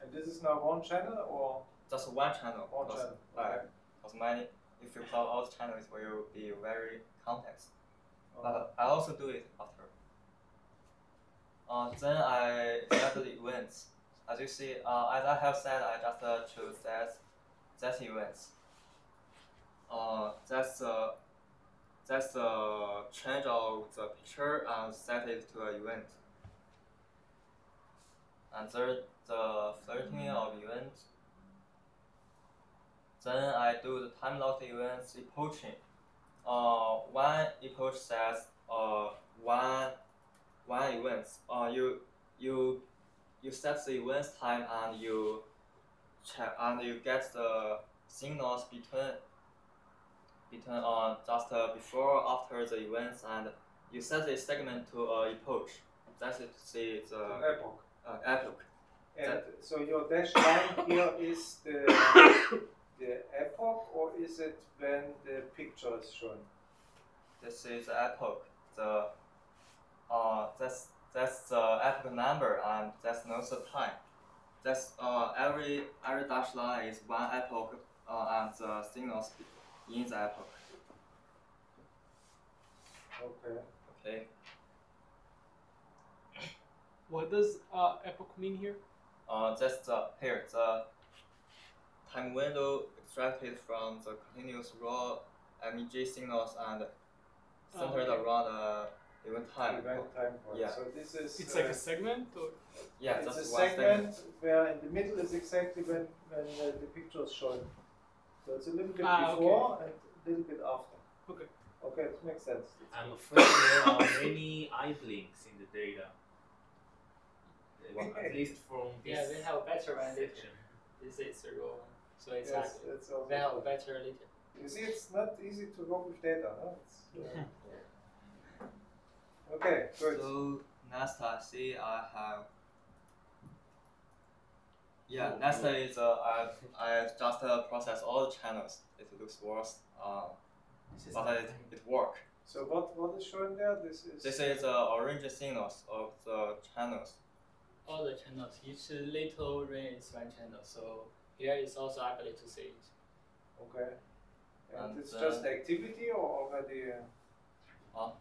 And this is now one channel or Just one channel. one because, channel? because many, if you plot all the channels, it will be very complex. Okay. But I also do it after. Then I select the events. As you see, as I have said, I just choose that events. That's the change of the picture and set it to an event. And there's the flirting of events. Then I do the time locked events epoching. One epoch says one events. You set the events time and you check and you get the signals between just before or after the events, and you set the segment to epoch. That's it to see the Epoch. epoch. And so your dashed line here is the epoch, or is it when the picture is shown? This is epoch. That's the epoch number, and that's not the time. That's every dashed line is one epoch, and the signals in the epoch. Okay. Okay. What does epoch mean here? That's the time window extracted from the continuous raw MEG signals and centered okay. around event time. Event time point. Yeah. So this is. It's like a segment, or Yeah, It's a that's one segment where in the middle is exactly when the picture is shown. So it's a little bit before and a little bit after. Okay. Okay, it makes sense. I'm afraid there are many eye blinks in the data. At least from this Yeah, they have better one later. section. This is the raw one, so it's Yes, accurate. it's also They have good. better later. You see, it's not easy to work with data. Huh? Okay, good. So next I see I have. Yeah, next is I just process all the channels. It looks worse, but it works. So what is shown there? This is the orange signals of the channels. All the channels, each little ring is one channel, so here it's also ugly to see it. okay. And And it's just activity or already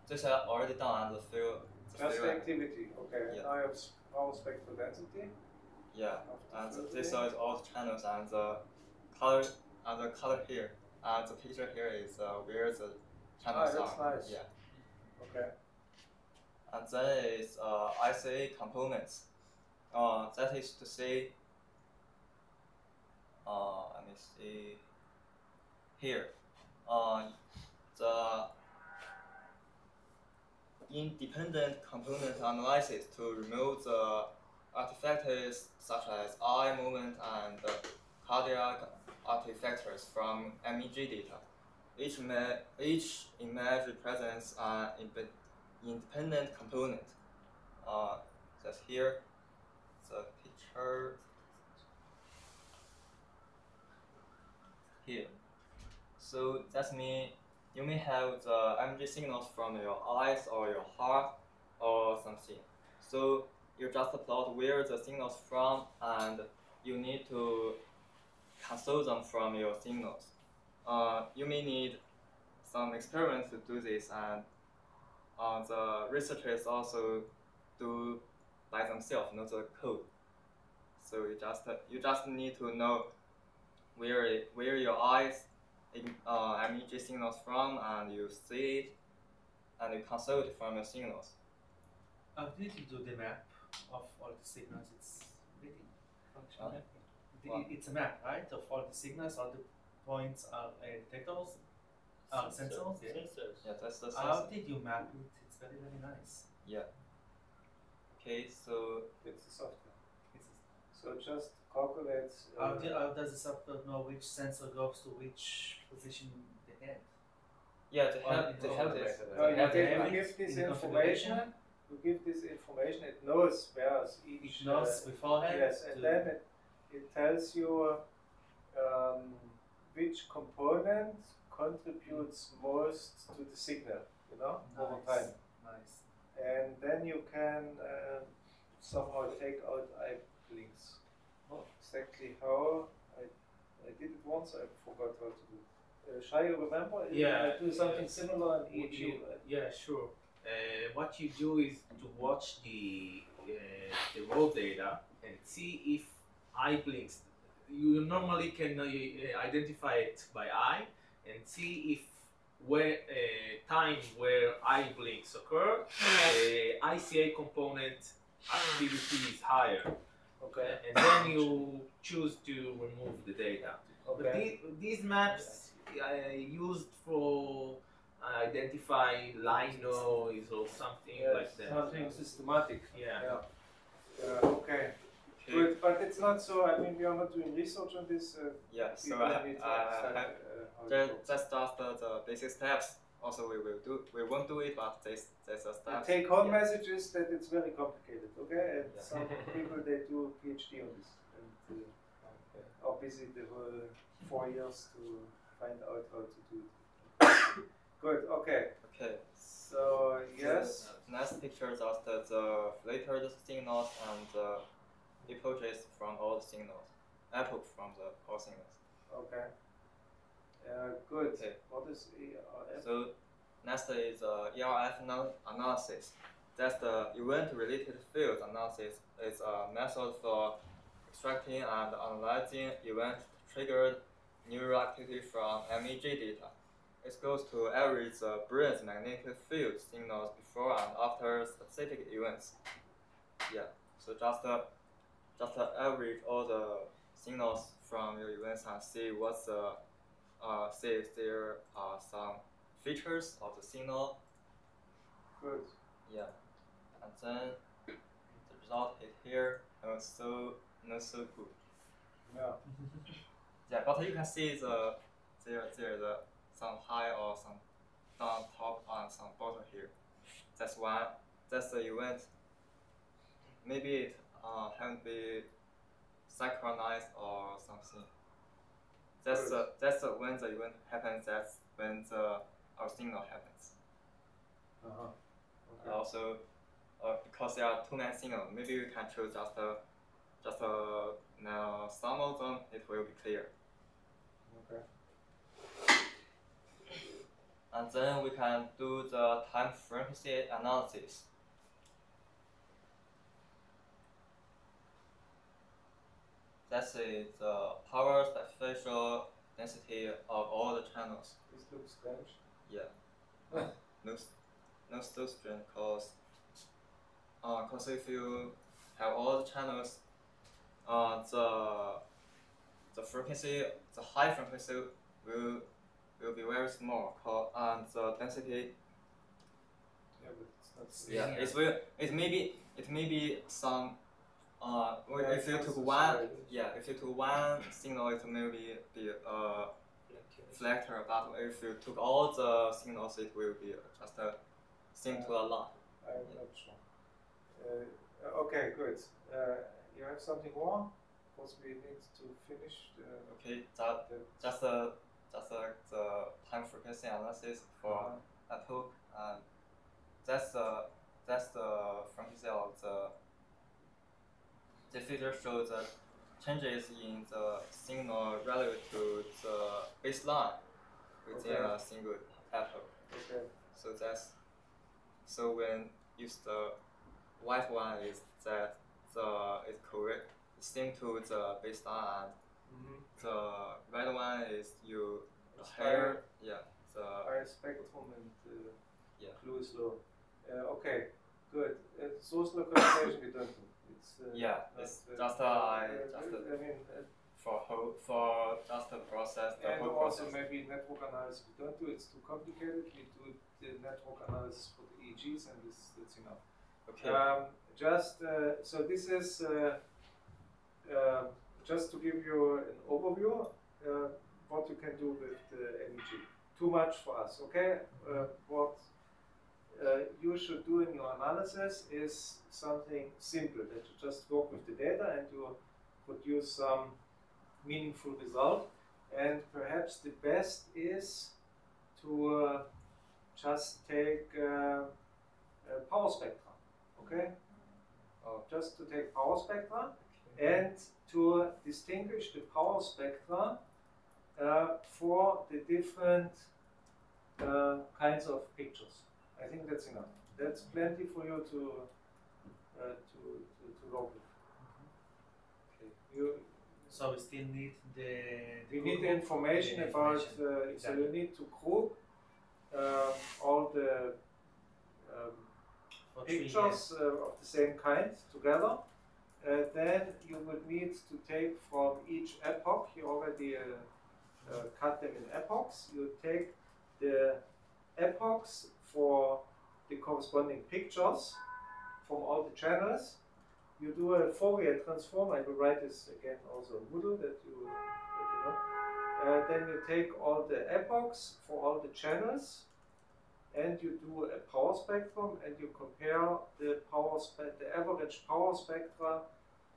This is already done and the field. just activity? Okay. Yeah. Now I have power spectral density. Yeah, and After this filtering. is all the channels and the color here, and the picture here is where the channels that's are. nice. Yeah, Okay. and then is ICA components. That is to say, let me see here. The independent component analysis to remove the artifacts such as eye movement and cardiac artifacts from MEG data. Each image represents an independent component. That's here, the picture here. So that means you may have the energy signals from your eyes or your heart or something. So you just plot where the signals from, and you need to console them from your signals. You may need some experiments to do this, and the researchers also do by themselves, not the code. So you just need to know where your eyes energy signals from, and you see it, and you console it from your signals. Did you do the map of all the signals? It's reading function. It's a map, right? Of all the signals, all the points are detectors, sensors. Yeah. Sensors. Yeah, that's the How sensor. did you map it? It's very nice. Yeah. Okay, so It's the software. It's So it just calculates. how does the software know which sensor goes to which position in the head? yeah, they have this. You give this information. You give this information. It knows where each. It knows beforehand. Yes, and then it tells you which component contributes most to the signal. You know, over time. Nice. And then you can somehow take out eye blinks. Not exactly how. I did it once. I forgot how to do. Shall you remember? Yeah. I do something similar in each. Yeah, sure. What you do is to watch the raw data and see if eye blinks. You normally can identify it by eye and see if where time where eye blinks occur, ICA component activity is higher. Okay. And then you choose to remove the data. Okay. But these maps used for identify line noise or something like that. Something systematic. Yeah. Okay. Good, but it's not so. I mean, we are not doing research on this. Yeah, so people need to understand, how it works. that's just the basic steps. Also, we will do. We won't do it, but there's a The steps. take-home Yeah. message is that it's very complicated. Okay, and Yeah. some people they do PhD on this and are busy the whole 4 years to find out how to do it. Good. Okay. Okay. So yes. Next picture is just the filtered signals and the approaches from all the signals, output from all signals. Okay. Good. Okay. What is ERF? So next is ERF analysis. That's the event-related field analysis. It's a method for extracting and analyzing event-triggered neural activity from MEG data. It goes to average the brain's magnetic field signals before and after specific events. Yeah. So just average all the signals from your events and see what's the see if there are some features of the signal. Good. Yeah. And then the result is here. Not so good. Yeah. Yeah, but you can see the some high or some down top and some bottom here. That's one. That's the event. Maybe it haven't been synchronized or something. That's when the event happens. That's when our signal happens. Okay. Also, because there are too many signals, maybe we can choose just now some of them. It will be clear. Okay. And then we can do the time frequency analysis. That's the power spatial density of all the channels. This looks strange. Yeah. No so strange cause if you have all the channels, the frequency, the high frequency will be very small, and the density. Yeah, but it's not. Yeah, it may be some. If you took one, if you took one signal, it may be flatter. But if you took all the signals, it will be just seem to a lot. I'm not sure. Okay, good. You have something more? Because we need to finish. Okay, just just like the time frequency analysis for epoch, and that's the frequency of the figure shows the changes in the signal relative to the baseline within a single epoch. Okay. So when use the white one is that is correct, same to the baseline, and the red one is you higher, the higher spectrum and blue is low. Okay, good. Source localization we don't do. It's it's just for just the process. The and whole also process. maybe network analysis we don't do. It's too complicated. We do the network analysis for the EEGs, and that's enough. Okay. So this is just to give you an overview what you can do with the MEG. Too much for us, okay? What you should do in your analysis is something simple, that you just work with the data and you produce some meaningful result. And perhaps the best is to just take power spectra, okay? Just to take power spectra and to distinguish the power spectra for the different kinds of pictures. I think that's enough. That's plenty for you to work with. Okay. So we still need We need the information about. Exactly. So you need to group all the pictures of the same kind together. Then you would need to take from each epoch. You already cut them in epochs. You take the epochs for the corresponding pictures from all the channels. You do a Fourier transform. I will write this again also in Moodle that you know. Then you take all the epochs for all the channels, and you do a power spectrum, and you compare the average power spectra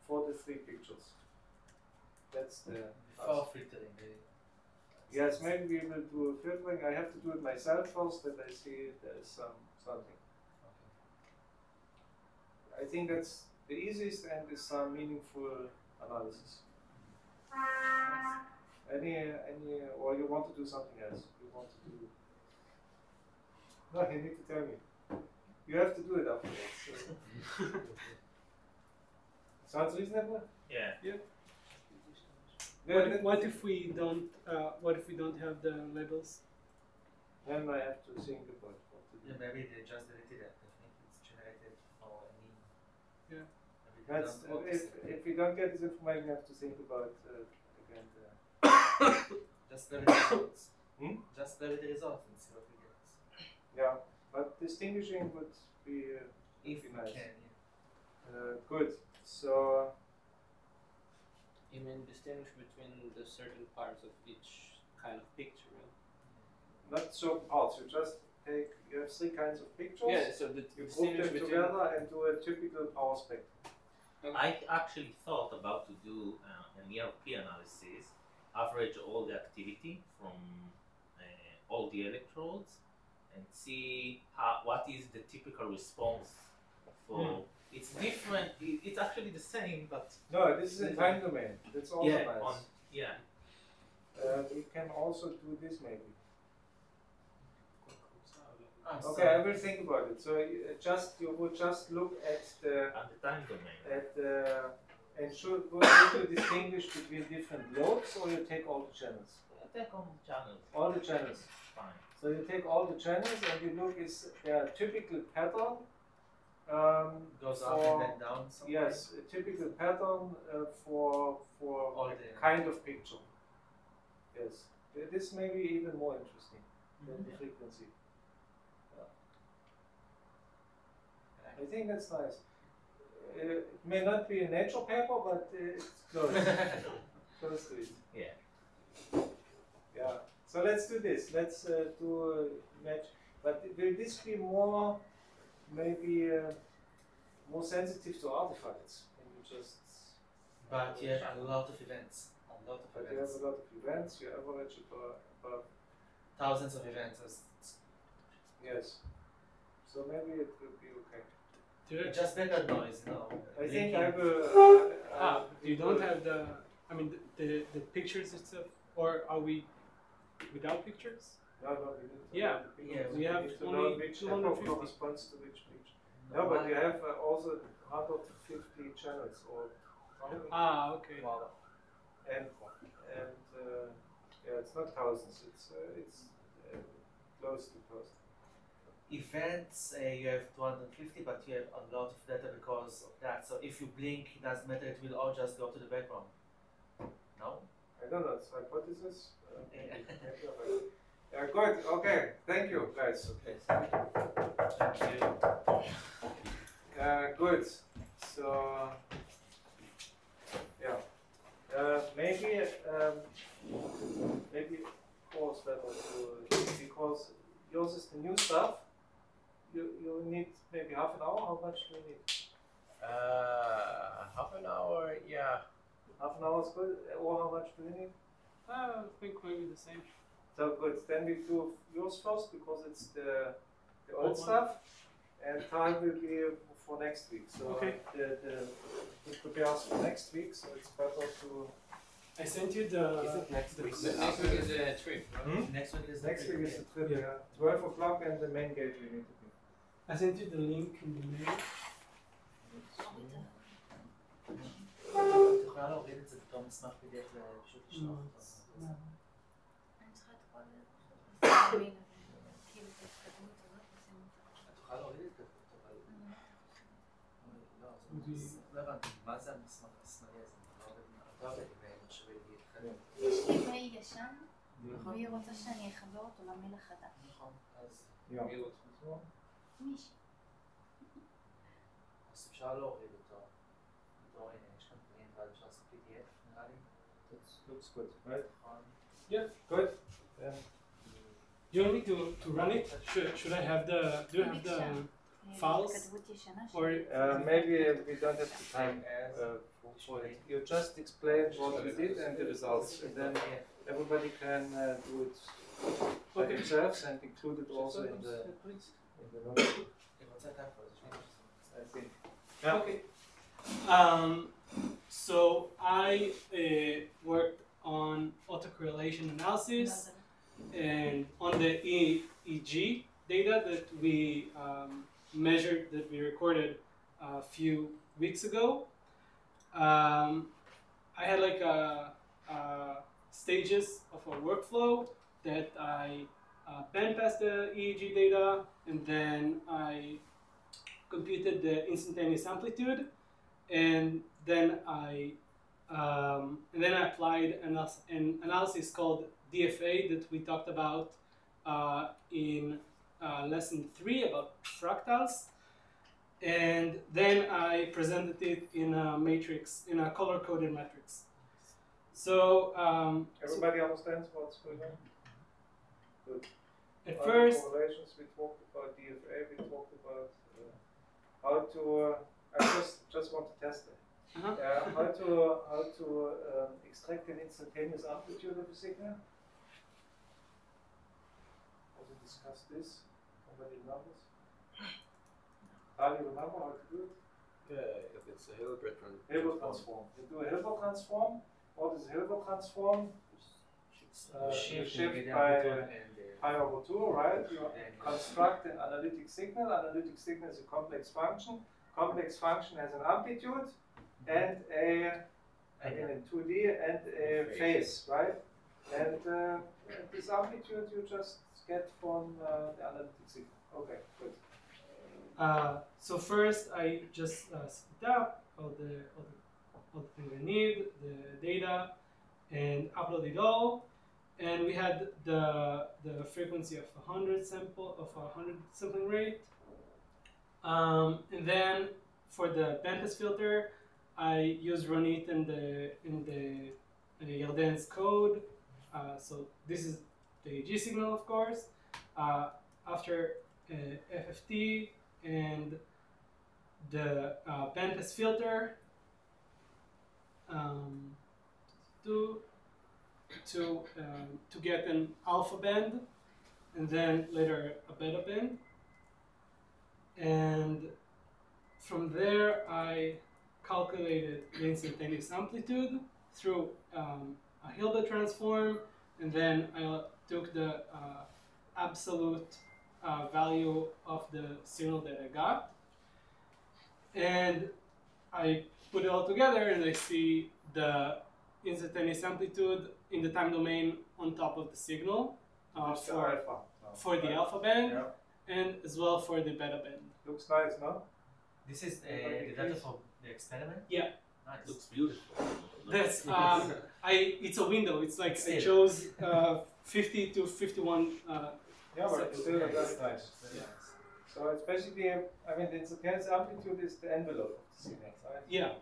for the three pictures. That's the Before filtering. Yes, maybe we will do filtering. I have to do it myself first, that I see there is something. I think that's the easiest and is some meaningful analysis. Or you want to do something else? You want to do? No, you need to tell me. You have to do it afterwards. Sounds reasonable? Yeah. What if we don't? What if we don't have the labels? Then I have to think about what to do. Yeah, maybe they just deleted it. I think it's generated for any. Yeah. That's, if we don't get this information, we have to think about again. Just the results. Hmm? Just the results and see what we get. Yeah, but distinguishing would be If be we nice. can, Good. So You mean distinguish between the certain parts of each kind of picture? not so parts. You just take. You have three kinds of pictures. Yeah, so the You group distinguish them between. together and do a typical power spectrum. I actually thought about to do an ERP analysis, average all the activity from all the electrodes, and see what is the typical response for. It's different. It's actually the same, but No, this is a time domain. That's also nice. We can also do this maybe. Okay, I will think about it. So you would just look at the time domain. and would you distinguish between different loads, or you take all the channels? Take on channels. All the channels. Fine. So you take all the channels and you look, is there a typical pattern? Goes up and then down. Yes, a typical pattern for All a the- kind of picture. Yes, this may be even more interesting than the frequency. I think that's nice. It may not be a nature paper, but it's close. Close to it. Yeah. Yeah. So let's do this. Let's do a match. But will this be more, maybe more sensitive to artifacts? And you just. But you have a lot of events. A lot of But you events. events. have a lot of events. You average about Thousands of events. yes. So maybe it will be okay. It's just background noise, you know. I think blinking. I will. You don't have the, I mean, the pictures itself, or are we without pictures? No, we need to Yeah. know the pictures. Yeah, we have need to only know which echo 250. corresponds to which picture. No, but you have also 150 channels or Okay. Wow. and yeah, it's not thousands. It's close to 1,000. Events, you have 250, but you have a lot of data because of that. So if you blink, it doesn't matter, it will all just go to the background. No? I don't know. It's hypothesis. Yeah, good. Okay. Thank you, guys. Okay. Thank you. Good. So yeah, maybe course better to because yours is the new stuff. You need maybe half an hour. How much do you need? Half an hour, yeah. Half an hour is good. Or how much do you need? I think maybe the same. So good. Then we do yours first because it's the old Old one. stuff, and time will be for next week. So Okay. it prepares for next week. So it's better to. I sent you the. Is it next week? The next week is a trip, right? Next week is Next week is the trip. Yeah. Yeah. 12 o'clock and the main gate we need to be. I sent you the link in the mail. את יכולה להוריד את זה בתור מסמך PDF ופשוט לשלוח אותו. אני צריכה את כל כאילו את ההתקדמות הזאת לשים אותה. את יכולה להוריד את זה, אבל... לא הבנתי, מה זה המסמך השמאלי הזה? לא עובד עם מחשבי להתקדם. יש לי מייל ישן, והיא רוצה שאני אחבר אותו למייל החדש. נכון, אז... מישהי. אז אפשר להוריד אותו. יש כאן פרינט, ואז אפשר לעשות PDF, נראה לי. Looks good, right? נכון. Yeah. Good. Then You want me to run it? Should I have the? Do you have the files? התכתבות ישנה Or maybe we don't have the time for it. You just explain what we did and the results, and then everybody can do it by Okay. themselves and include it also in the notes. אני רוצה את האפל, I think. Okay. So I worked on autocorrelation analysis and on the EEG data that we measured, that we recorded a few weeks ago. I had like stages of a workflow that I band passed the EEG data, and then I computed the instantaneous amplitude, and then I applied an analysis called DFA that we talked about in lesson 3 about fractals, and then I presented it in a matrix, in a color-coded matrix. So Everybody understands what's going on? Good. at Other first, correlations, we talked about DFA, we talked about how to. I just want to test it. How to extract an instantaneous amplitude of a signal. Also discuss this. Somebody remembers? How do you remember how to do it? Yeah, if it's a Hilbert Hilbert transform. You do a Hilbert transform. What is a Hilbert transform? Shift by pi over 2, right? You construct an analytic signal. Analytic signal is a complex function. Complex function has an amplitude and in 2D and a phase, right? And this amplitude you just get from the analytic signal. Okay, good. So first I just set it up, all the things I need, the data, and upload it all. And we had the frequency of 100 sampling rate. And then for the bandpass filter, I use Ronit in the Yarden's code. So this is the AG signal, of course. After FFT and the bandpass filter. to get an alpha band, and then later a beta band. And from there, I calculated the instantaneous amplitude through a Hilbert transform, and then I took the absolute value of the signal that I got, and I put it all together, and I see the instantaneous amplitude in the time domain on top of the signal for the alpha band, and as well for the beta band. Looks nice, no? This is the data from the experiment? Yeah. Nice. Looks beautiful. That's it's a window. It's like I chose 50 to 51. Yeah, but still that's nice. Yeah. So it's basically, I mean, the instantaneous amplitude is the envelope of the signal, right? Yeah.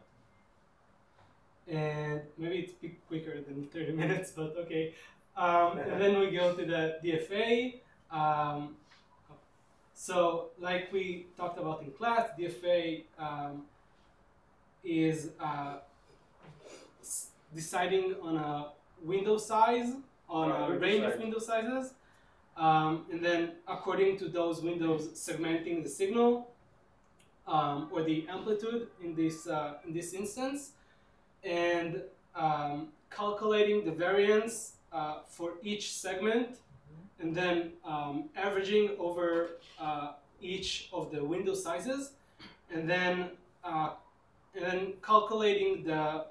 And maybe it's quicker than 30 minutes, but okay. And then we go to the DFA. So, like we talked about in class, DFA is deciding on a window size, on a range of window sizes, and then according to those windows, segmenting the signal or the amplitude in this instance, and calculating the variance for each segment, and then averaging over each of the window sizes, and then calculating the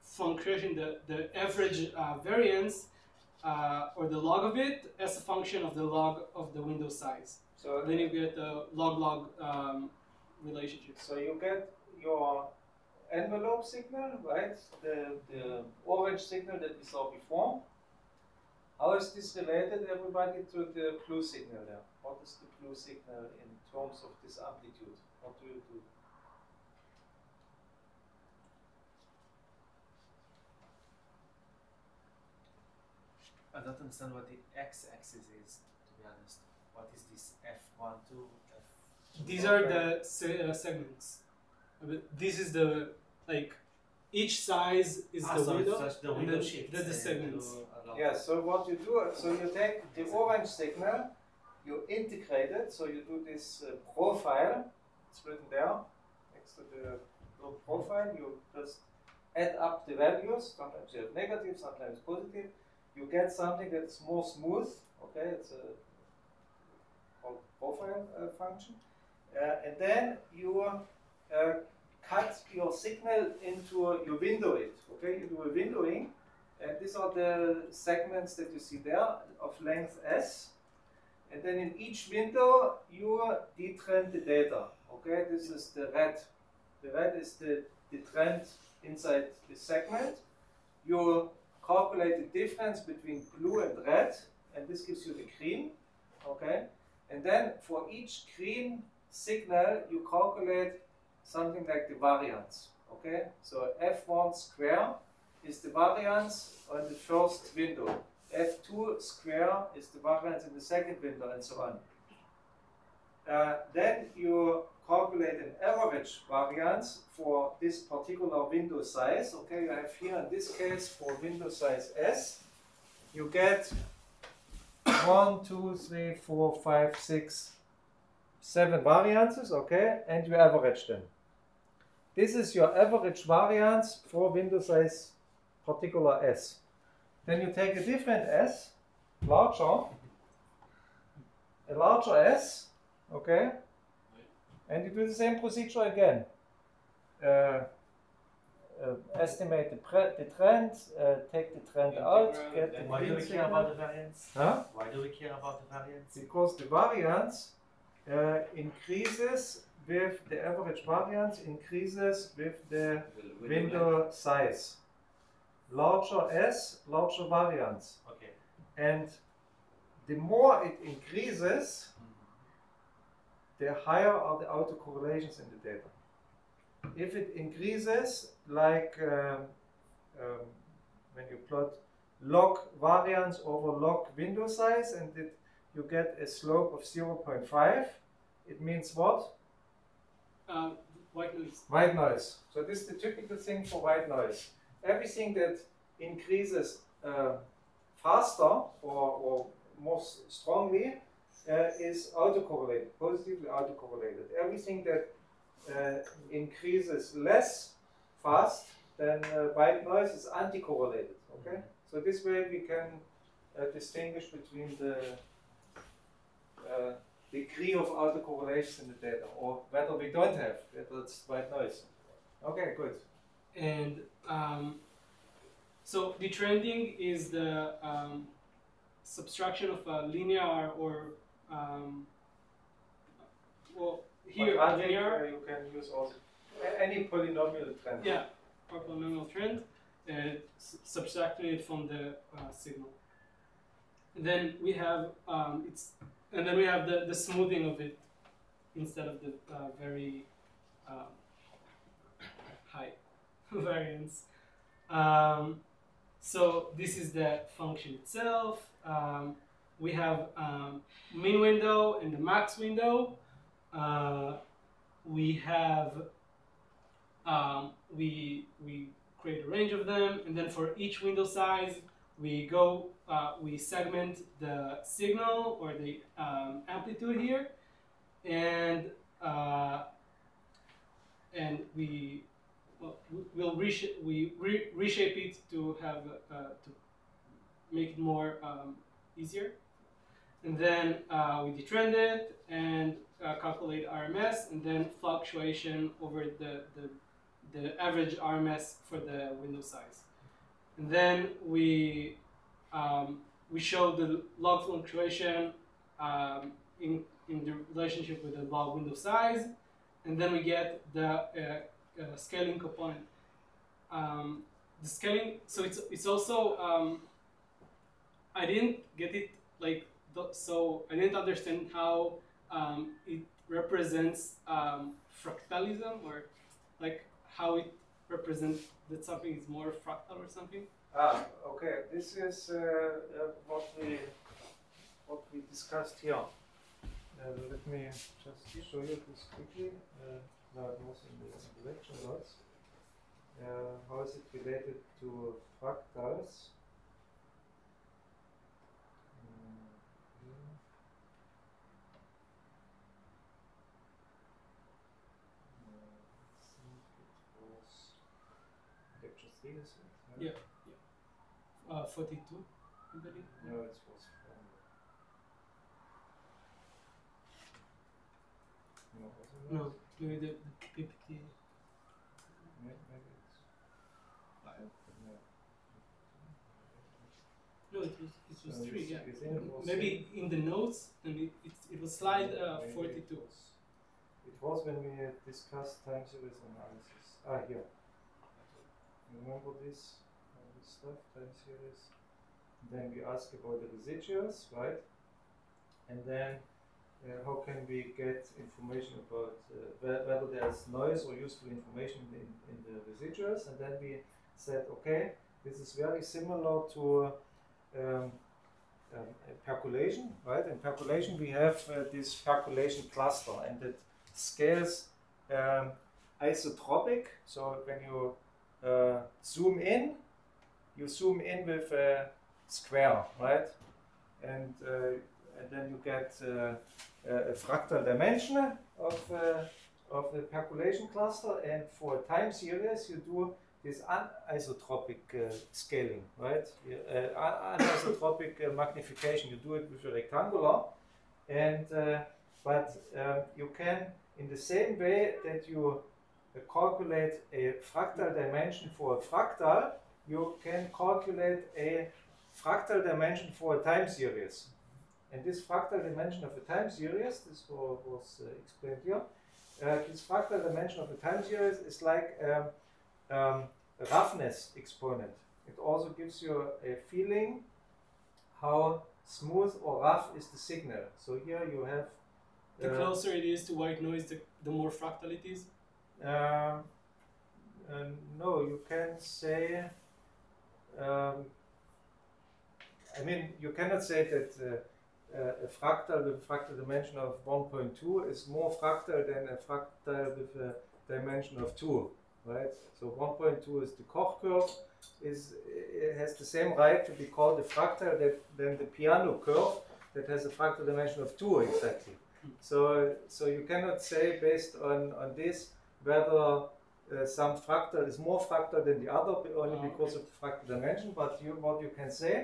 function, the average variance or the log of it as a function of the log of the window size. So then you get a log-log relationship. So you get your envelope signal, right? The orange signal that we saw before. How is this related, everybody, to the blue signal there? What is the blue signal in terms of this amplitude? What do you do? I don't understand what the x-axis is, to be honest. What is this F1, 2, F? These are the segments. This is the, like, each size is the window, so the window shift. That's the segments. Yeah, so what you do, so you take the orange signal, you integrate it, so you do this profile, it's written there, next to the little profile, you just add up the values, sometimes you have negative, sometimes positive, you get something that's more smooth, okay, it's a called profile function, and then you cut your signal into, you window it, okay, you do a windowing, and these are the segments that you see there of length S, and then in each window you detrend the data, okay, this is the red is the trend inside the segment, you calculate the difference between blue and red, and this gives you the green, okay? And then for each green signal, you calculate something like the variance, okay? So F1 square is the variance on the first window. F2 square is the variance in the second window, and so on. Then you calculate an average variance for this particular window size. Okay, you have here in this case for window size S, you get 1, 2, 3, 4, 5, 6, 7 variances, okay, and you average them. This is your average variance for window size particular S. Then you take a different S, a larger S, okay, and you do the same procedure again. Estimate the trend, take the trend out, get the Why do we care about the variance? Huh? Why do we care about the variance? Because the variance increases with the average variance increases with the window size. Larger S, larger variance. Okay. And the more it increases, the higher are the autocorrelations in the data. If it increases, like when you plot log variance over log window size, and you get a slope of 0.5, it means what? White noise. White noise. So this is the typical thing for white noise. everything that increases faster or more strongly is autocorrelated, positively autocorrelated. Everything that increases less fast than white noise is anticorrelated. Okay, so this way we can distinguish between the degree of autocorrelation in the data, or whether we don't have, whether it's white noise. Okay, good. And so detrending is the subtraction of a linear or well, here But linear. you can use also any polynomial trend. Yeah, or polynomial trend, subtracting it from the signal. And then we have the smoothing of it instead of the very high variance. So this is the function itself. We have min window and the max window. We have we create a range of them, and then for each window size, we go we segment the signal or the amplitude here, and we will reshape it to have to make it more easier, and then we detrend it and calculate RMS, and then fluctuation over the average RMS for the window size, and then we show the log fluctuation in the relationship with the log window size, and then we get the scaling component. The scaling, so it's also I didn't get it so I didn't understand how it represents fractalism, or like how it represents that something is more fractal or something. Okay. This is what we discussed here. Let me just show you this quickly. Now it was in the lecture notes. How is it related to fractals? Lecture 3 is it? Yeah. 42, I believe. No, it was No, maybe the PPT. Maybe it's 5. No, it was So 3. Yeah. it was Maybe in the notes, and it was slide 42. It was when we discussed time series analysis. Here. Remember this stuff, time series? Then we ask about the residuals, right? And then how can we get information about whether there's noise or useful information in the residuals? And then we said, okay, this is very similar to percolation, right? In percolation we have this percolation cluster, and it scales isotropic. So when you zoom in with a square, right? And then you get a fractal dimension of the percolation cluster, and for a time series you do this anisotropic scaling, right? Anisotropic magnification. You do it with a rectangular, and but you can, in the same way that you calculate a fractal dimension for a fractal, you can calculate a fractal dimension for a time series. And this fractal dimension of a time series, this was explained here, this fractal dimension of a time series is like a roughness exponent. It also gives you a feeling how smooth or rough is the signal. So here you have... the closer it is to white noise, the more fractal it is? No, you can say... I mean, you cannot say that a fractal with a fractal dimension of 1.2 is more fractal than a fractal with a dimension of 2, right? So 1.2 is the Koch curve, same right to be called a fractal than the piano curve that has a fractal dimension of 2 exactly. So you cannot say based on this whether some fractal is more fractal than the other only because of the fractal dimension, but what you can say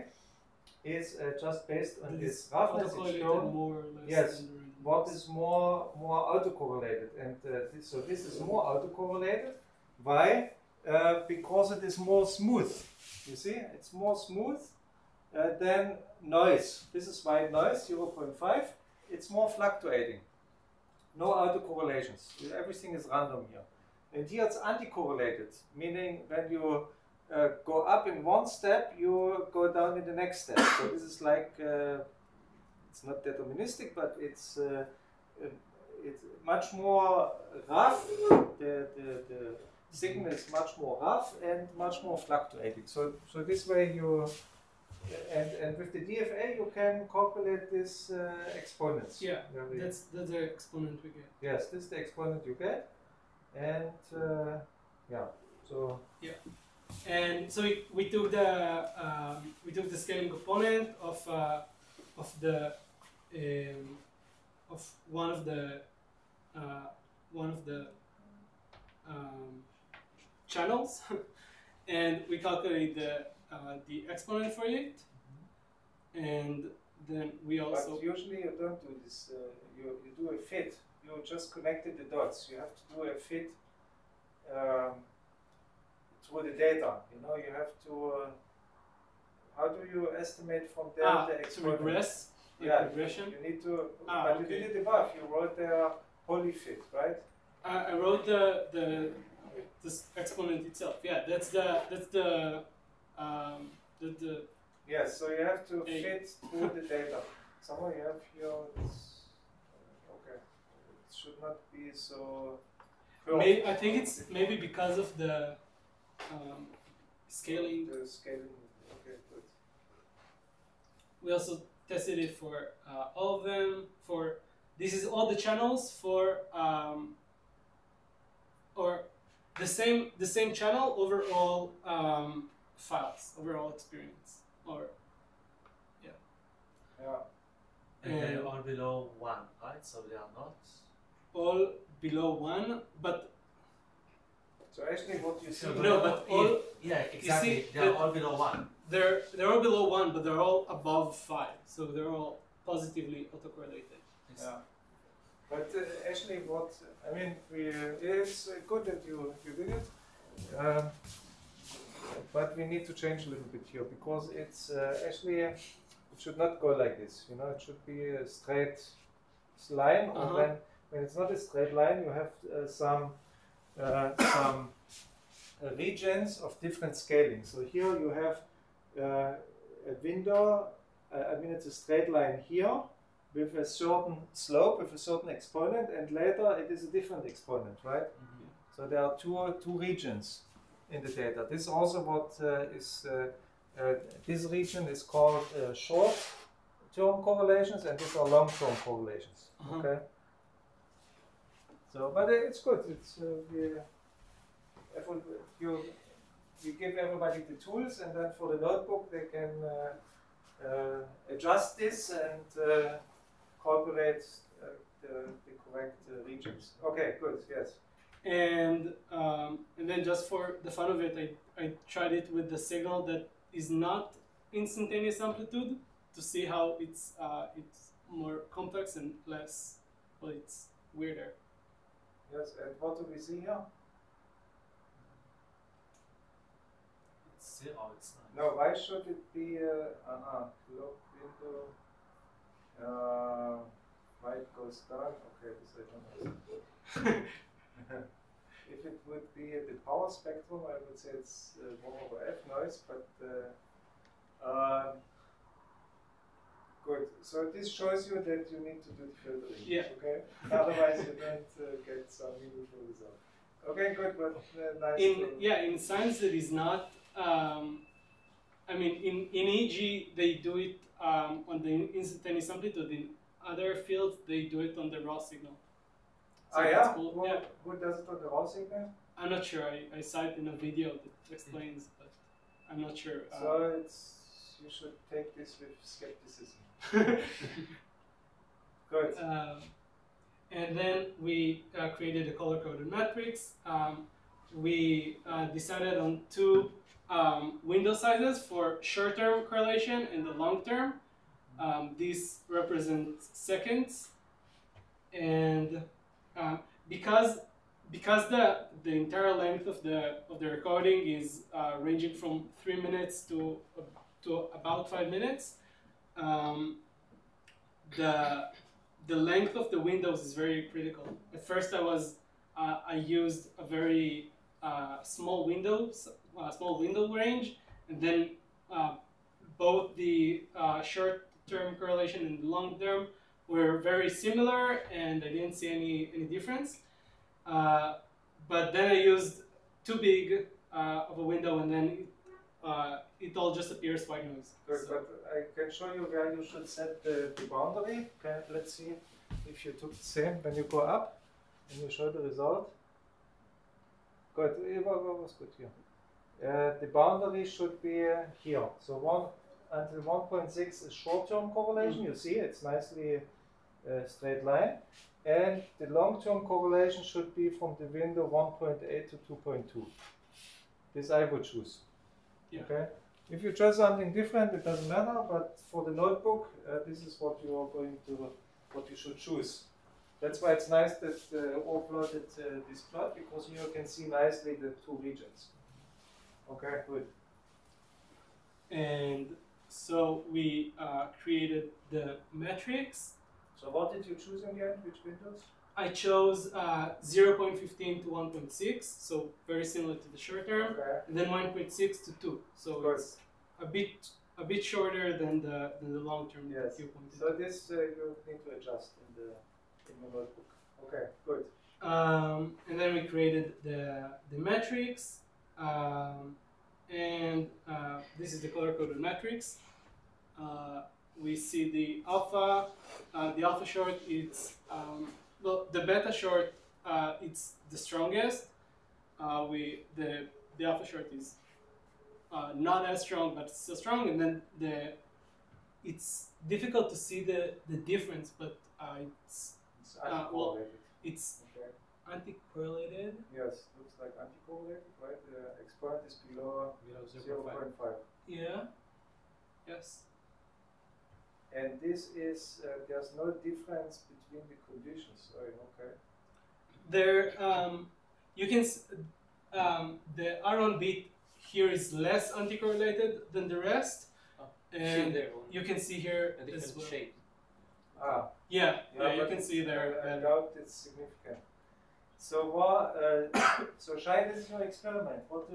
is just based on this roughness it's shown, more or less. Yes, what is more autocorrelated, and so this is more autocorrelated. Why? Because it is more smooth. You see, it's more smooth than noise. This is white noise, 0.5. It's more fluctuating. No autocorrelations. Everything is random here. And here it's anti-correlated, meaning when you go up in one step, you go down in the next step. So this is like, it's not deterministic, but it's much more rough. The signal is much more rough and much more fluctuating. So this way you, and with the DFA you can calculate these exponents. Yeah, that's the exponent we get. Yes, this is the exponent you get, and yeah. So yeah, and so we took the scaling component of one of the channels, and we calculate the exponent for it, and then we also. But usually you don't do this. You do a fit. You just connected the dots. You have to do a fit through the data. You know, you have to. How do you estimate from there the exponent? To regress. Yeah, regression. You need to. But you did it above. You wrote there poly fit, right? I wrote the exponent itself. Yeah, that's the yes. So you have to fit through the data. Somewhere you have here. Okay, it should not be so. I think it's maybe because of the scaling. The scaling. Okay, good. We also tested it for all of them. This is all the channels for or the same channel over all files, over all experience, or yeah. And they're all below 1, right? So they are not all below 1, but. So actually, what you see. No, but all. Yeah, exactly. They're all below 1. They're all below 1, but they're all above 5, so they're all positively autocorrelated. Yeah. But actually, what I mean, it's good that you did it, but we need to change a little bit here because it's actually it should not go like this. You know, it should be a straight line. Or when it's not a straight line, you have some regions of different scaling. So here you have a window. I mean, it's a straight line here, with a certain slope, with a certain exponent, and later it is a different exponent, right? Mm-hmm. So there are two regions in the data. This is also what this region is called short-term correlations, and these are long-term correlations. Okay. So, but it's good. It's you give everybody the tools, and then for the notebook they can adjust this and. Calculate the correct regions. Okay, good. Yes. And then just for the fun of it, I tried it with the signal that is not instantaneous amplitude to see how it's more complex and less. Well, it's weirder. Yes. And what do we see here? It's 0. It's not. No. Why should it be look into? White goes down. Okay, this I don't know. If it would be the power spectrum, I would say it's 1 over F noise, but good. So this shows you that you need to do the filtering. Yeah. Okay. Otherwise, you don't get some meaningful result. Okay, good. But nice. In science, it is not. I mean, in EG they do it on the instantaneous amplitude. In other fields, they do it on the raw signal. So yeah? Cool. Well, who does it on the raw signal? I'm not sure. I saw it in a video that explains. But I'm not sure. So you should take this with skepticism. Good. And then we created a color-coded matrix. We decided on two window sizes for short-term correlation and the long-term. These represent seconds, and because the entire length of the recording is ranging from 3 minutes to about 5 minutes, the length of the windows is very critical. At first, I used a very small window range, and then both the short-term correlation and the long-term were very similar, and I didn't see any difference. But then I used too big of a window, and then it all just appears white noise. Good, So- but I can show you where you should set the boundary. Okay, let's see if you took the same. When you go up and you show the result. Good, it was good here. The boundary should be here. So until 1.6 is short-term correlation. You see, it's nicely straight line. And the long-term correlation should be from the window 1.8 to 2.2. This I would choose. Yeah. Okay. If you choose something different, it doesn't matter. But for the notebook, this is what you are what you should choose. That's why it's nice that all plotted this plot, because you can see nicely the two regions. Okay, good. And so we created the matrix. So what did you choose in the end? Which windows? I chose 0.15 to 1.6, so very similar to the short term, Okay. and then 1.6 to 2. So Good. it's a bit shorter than the long term Yes. that you pointed. So this you need to adjust in the notebook. Okay, good. And then we created the matrix, and this is the color-coded matrix. We see the alpha short. It's well, the beta short. It's the strongest. The alpha short is not as strong, but still strong. And then it's difficult to see the difference, but it's It's anti-correlated. it's Okay. anti-correlated. Yes, looks like anti-correlated, right? The exponent is below 0.5. Yeah. Yes. And this is, there's no difference between the conditions. Oh, okay. There, you can the R1 bit here is less anti-correlated than the rest, and there, you can see here a as different well. shape. Ah, Yeah, you but can see there. I doubt it's significant. So what? So Shai, this is your experiment. What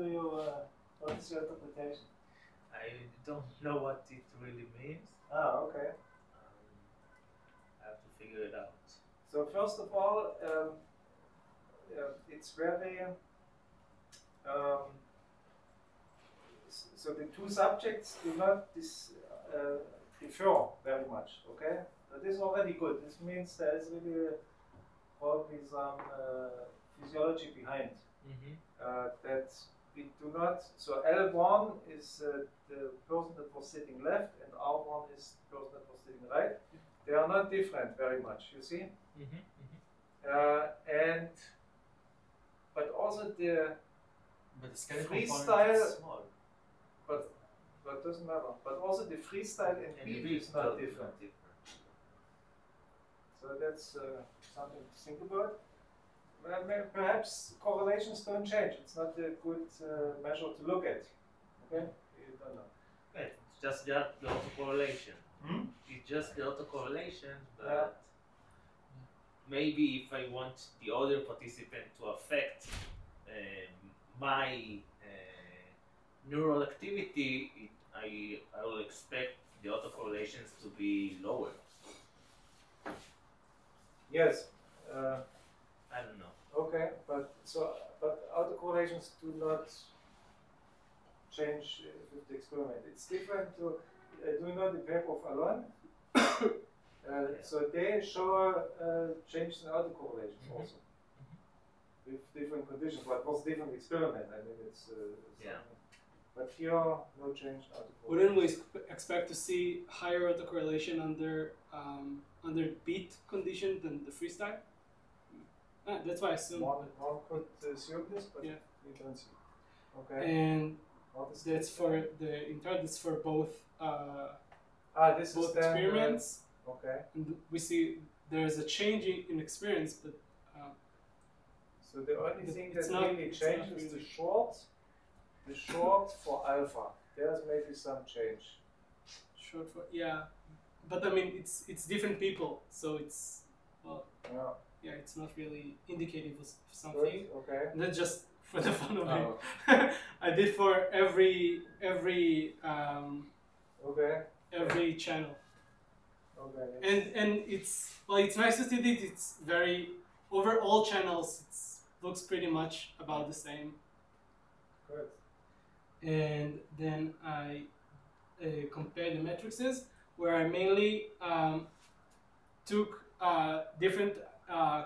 is your interpretation? I don't know what it really means. Ah, okay. I have to figure it out. So first of all, it's very. So the two subjects do not differ very much. Okay, so this is already good. This means there is really probably some physiology behind that we do not. So L1 is the person that was sitting left, and R1 is the person that was sitting right. They are not different very much. You see. But also the But the scale freestyle, component is small. but doesn't matter. But also the freestyle and beat is not different. So that's something to think about. Perhaps correlations don't change. It's not a good measure to look at. Okay, you don't know. It's just the autocorrelation. Hmm? It's just the autocorrelation, but maybe if I want the other participant to affect my neural activity, I will expect the autocorrelations to be lower. Yes. I don't know. Okay, but autocorrelations do not change with the experiment. It's different to do you know the paper of Alon? So they show changes in autocorrelations also with different conditions. But it was a different experiment. I mean, it's Yeah. But here, no change in autocorrelation. Wouldn't we expect to see higher autocorrelation under beat condition than the freestyle? That's why I assume. One could assume this, but yeah, we don't see. Okay. And that's for the that's for both. This both is then, experiments. Okay. And we see there's a change in experience, but. So the only thing that not, really changes is the short for alpha. There's maybe some change. Short for but I mean it's different people, so it's it's not really indicative of something. Good. Okay. And that's just for the fun of it. I did for every every channel. Okay. And it's nice to see that it's very over all channels. Looks pretty much about the same. Good. And then I compared the matrices, where I mainly took different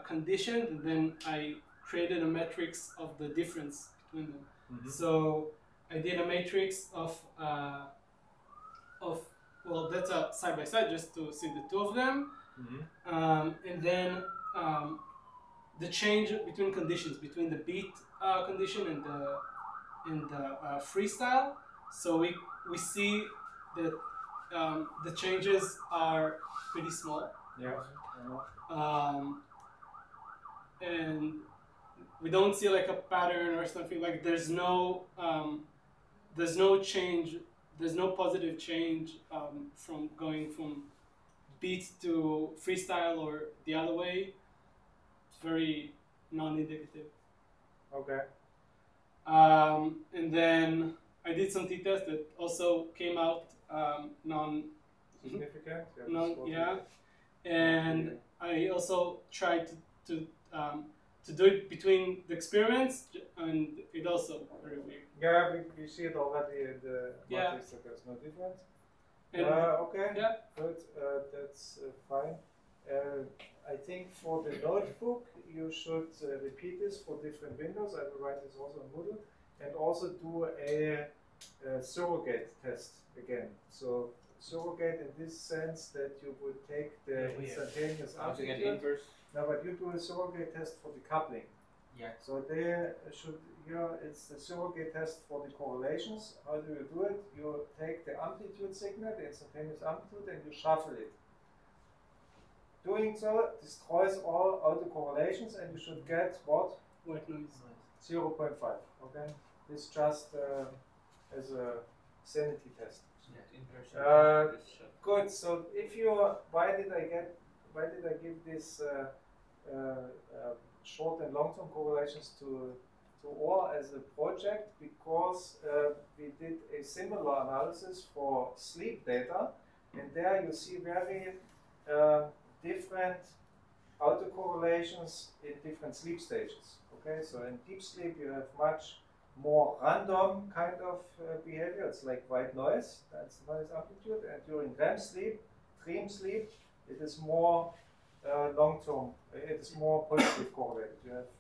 conditions, and then I created a matrix of the difference between them. Mm-hmm. So I did a matrix of that's a side by side just to see the two of them, and then the change between conditions, between the beat condition and the freestyle. So we see that the changes are pretty small. Yeah. And we don't see like a pattern or something, like there's no change, there's no positive change from going from beat to freestyle or the other way. It's very non-indicative. Okay. And then I did some t-tests that also came out significant. And I also tried to do it between the experiments, and it also very weird. Yeah, we see it already in the matrix that there's no difference. Okay. Yeah. Good. That's fine. I think for the notebook, you should repeat this for different windows. I will write this also in Moodle, and also do a surrogate test again. So surrogate in this sense that you would take the instantaneous amplitude. No, but you do a surrogate test for the coupling. Yeah. So they should it's the surrogate test for the correlations. How do you do it? You take the amplitude signal, the instantaneous amplitude, and you shuffle it. Doing so destroys all autocorrelations, and you should get what? White noise. 0.5. Okay. This just as a sanity test. Good. So if you why did I give this short and long-term correlations to OR as a project? Because we did a similar analysis for sleep data, and there you see very different autocorrelations in different sleep stages. Okay, so in deep sleep you have much more random kind of behavior. It's like white noise, that's the noise amplitude, and during REM sleep, dream sleep, it is more long-term, it is more positive correlated. You have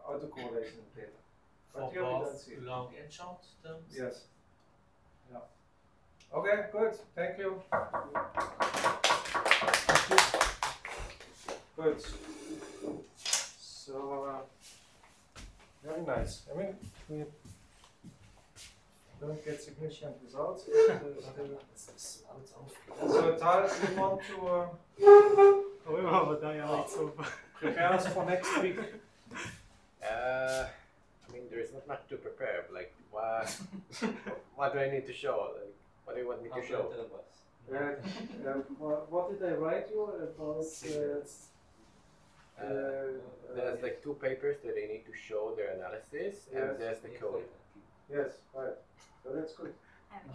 autocorrelation data. But for here we don't both see it. long and short terms? Yes. Yeah. Okay, good. Thank you. Good. So, very nice. I mean, we don't get significant results. So, Tal, we want to prepare us for next week. I mean, there is not much to prepare. Like, what do I need to show? Like, what do you want me to show? What did I write you about? There's like 2 papers that they need to show their analysis, and there's the code. Yes, right. So that's good.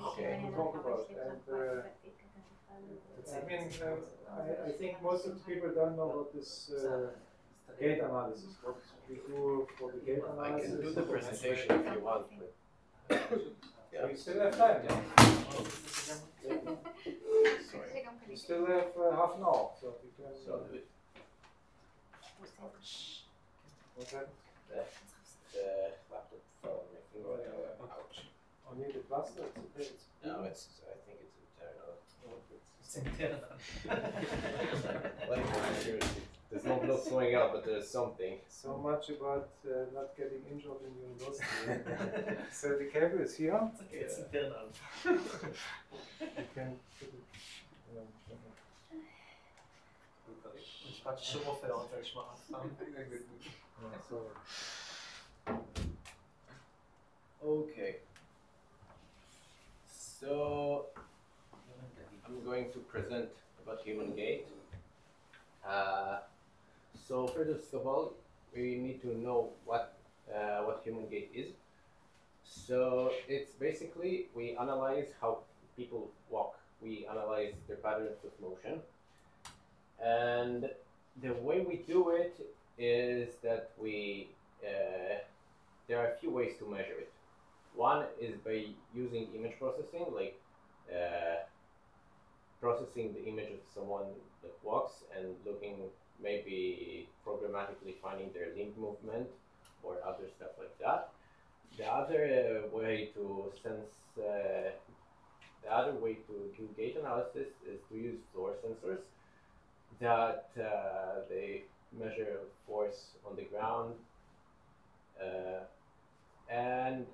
Okay. We'll talk about and I mean, I think most of the people don't know what this gate analysis. What we do for the gate analysis. I can do the presentation if you want, but yeah. We still have time. Sorry. We still have half an hour, so we can. The laptop fell on my finger. Ouch. You need a cluster. It's okay. No, it's. I think it's internal. It's internal. Like, there's no blood flowing out, but there's something. So much about not getting injured in university. So the cable is here. It's okay, it's internal. You can put it. משפט ששום רופא לא רוצה לשמוע אף פעם. Okay. So I'm going to present about human gait. So first of all, we need to know what human gait is. So it's basically we analyze how people walk. We analyze their patterns of motion, and the way we do it is that there are a few ways to measure it. One is by using image processing, like processing the image of someone that walks and looking, maybe programmatically finding their limb movement or other stuff like that. The other way to do gait analysis is to use floor sensors that they measure force on the ground, and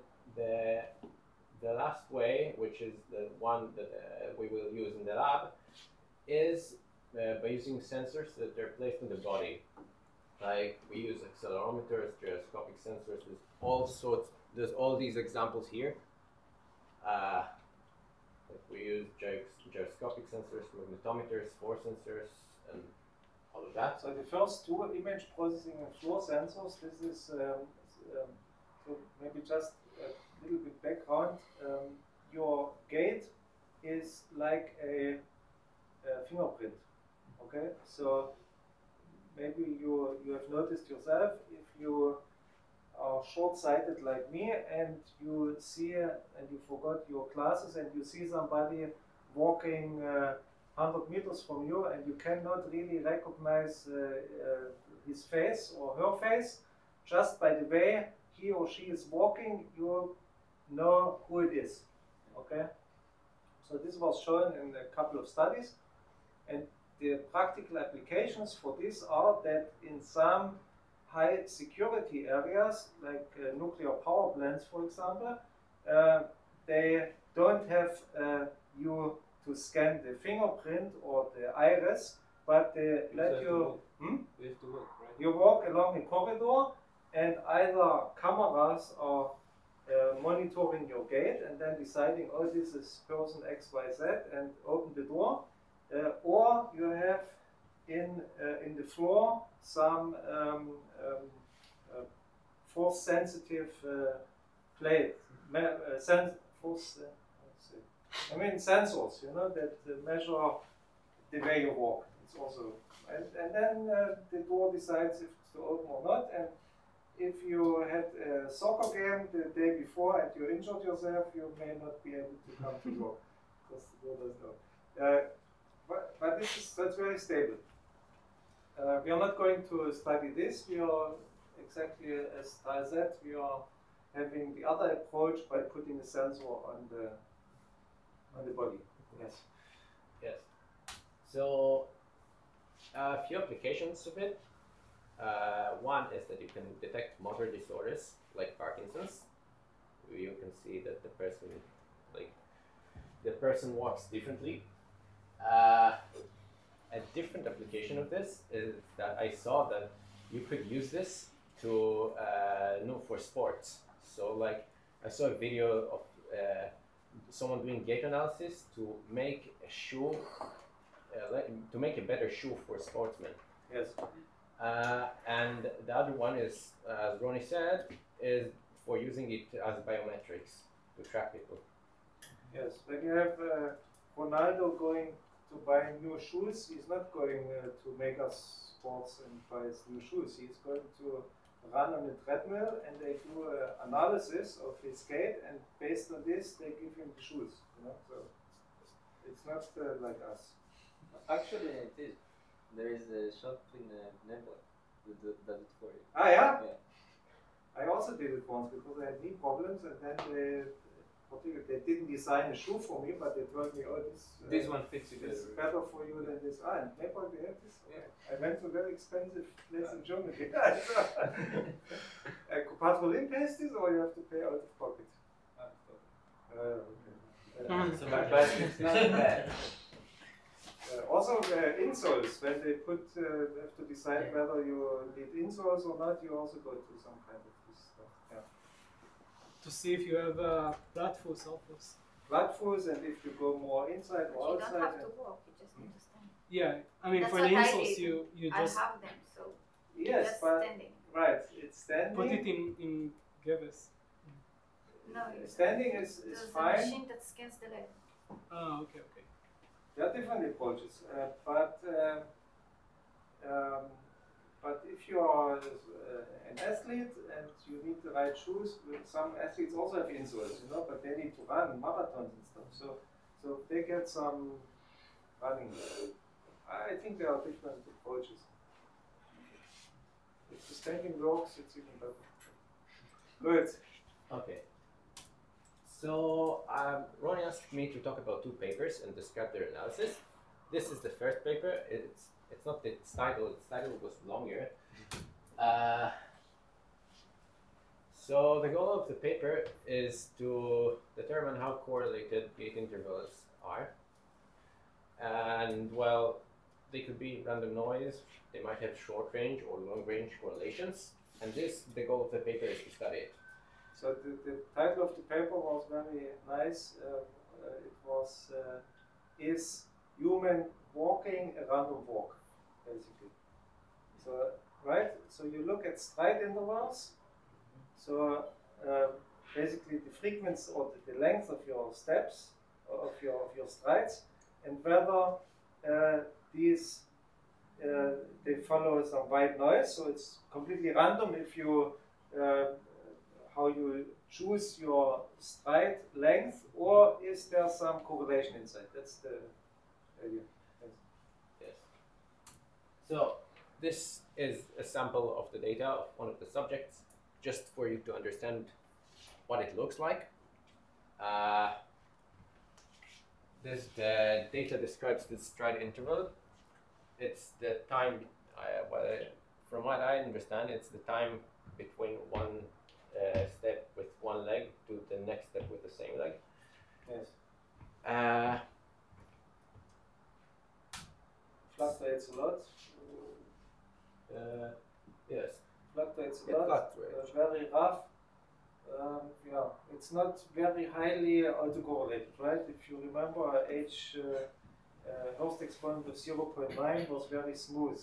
the last way, which is the one that we will use in the lab, is by using sensors that they're placed in the body. Like we use accelerometers, gyroscopic sensors. There's all these examples here. Like we use gyroscopic sensors, magnetometers, force sensors, and all of that. So the first two, image processing and floor sensors, this is so maybe just a little bit background. Your gait is like a fingerprint. Okay, so maybe you have noticed yourself, if you are short-sighted like me and you see and you forgot your glasses and you see somebody walking 100 meters from you and you cannot really recognize his face or her face, just by the way he or she is walking, you know who it is. Okay, so this was shown in a couple of studies, and the practical applications for this are that in some high security areas, like nuclear power plants, for example, they don't have you to scan the fingerprint or the iris, but they let you. We have to walk, right? You walk along a corridor, and either cameras are monitoring your gait and then deciding, oh, this is person X, Y, Z, and open the door, or you have in the floor some force-sensitive plate, sensors, you know, that measure the way you walk. It's also, and then the door decides if to open or not. And if you had a soccer game the day before and you injured yourself, you may not be able to come to work because the door doesn't open. But that's very stable. We are not going to study this. We are exactly as I said. We are having the other approach by putting a sensor on the body. Yes. Yes. So a few applications of it. One is that you can detect motor disorders like Parkinson's. You can see that the person walks differently. A different application of this is that I saw that you could use this to for sports. So like I saw a video of someone doing gait analysis to make a shoe, to make a better shoe for sportsmen. Yes. And the other one is, as Ronnie said, is for using it as biometrics to track people. Yes, when you have Ronaldo going to buy new shoes, he's not going to make us sports and buy new shoes. He's going to run on a treadmill and they do an analysis of his gait, and based on this they give him the shoes. You know, so it's not like us. Actually, it is. There is a shop in Nepal that does it for you. Ah, yeah? Yeah. I also did it once because I had knee problems, and then they design a shoe for me, but they told me, oh, This one fits you it's better. better for you than this. And Nepal, they have this. Yeah. I went to a very expensive place in Germany. Patrolin pays this, or you have to pay out of pocket? Okay. So, but it's not bad. Also, insoles, when they have to decide whether you need insoles or not, you also go to some kind of this stuff. Yeah. To see if you have platforms, alphas. Platforms, and if you go more inside or You outside. don't have to walk, you just need to stand. Yeah, I mean, That's for the what I insoles, did. you I just have them, so Yes, just but standing. right, it's standing. put it in Gavis. No, you Standing is there's a fine. machine that scans the leg. Oh, okay, okay. There are different approaches, but if you are an athlete and you need the right shoes, some athletes also have insoles, but they need to run marathons and stuff. So they get some running. I think there are different approaches. If the standing works, it's even better. Good. Okay. So Ronnie asked me to talk about 2 papers and describe their analysis. This is the first paper. It's not its title. Its title was longer. So the goal of the paper is to determine how correlated gate intervals are. And well, they could be random noise. They might have short range or long range correlations. And the goal of the paper is to study it. So the title of the paper was very nice. It was Is Human Walking a Random Walk, basically. So, right? So you look at stride intervals. So basically the frequency or the length of your steps, of your strides, and whether these they follow some white noise. So it's completely random if you how you choose your stride length, or is there some correlation inside? That's the idea. Yes. So this is a sample of the data of one of the subjects, just for you to understand what it looks like. The data describes the stride interval. It's the time, from what I understand, it's the time between one step with one leg to the next step with the same leg. Yes. Fluctuates a lot. Yes. Fluctuates a It lot. fluctuates. Very rough. Yeah, it's not very highly autocorrelated, right? If you remember, Hurst exponent of 0.9 was very smooth.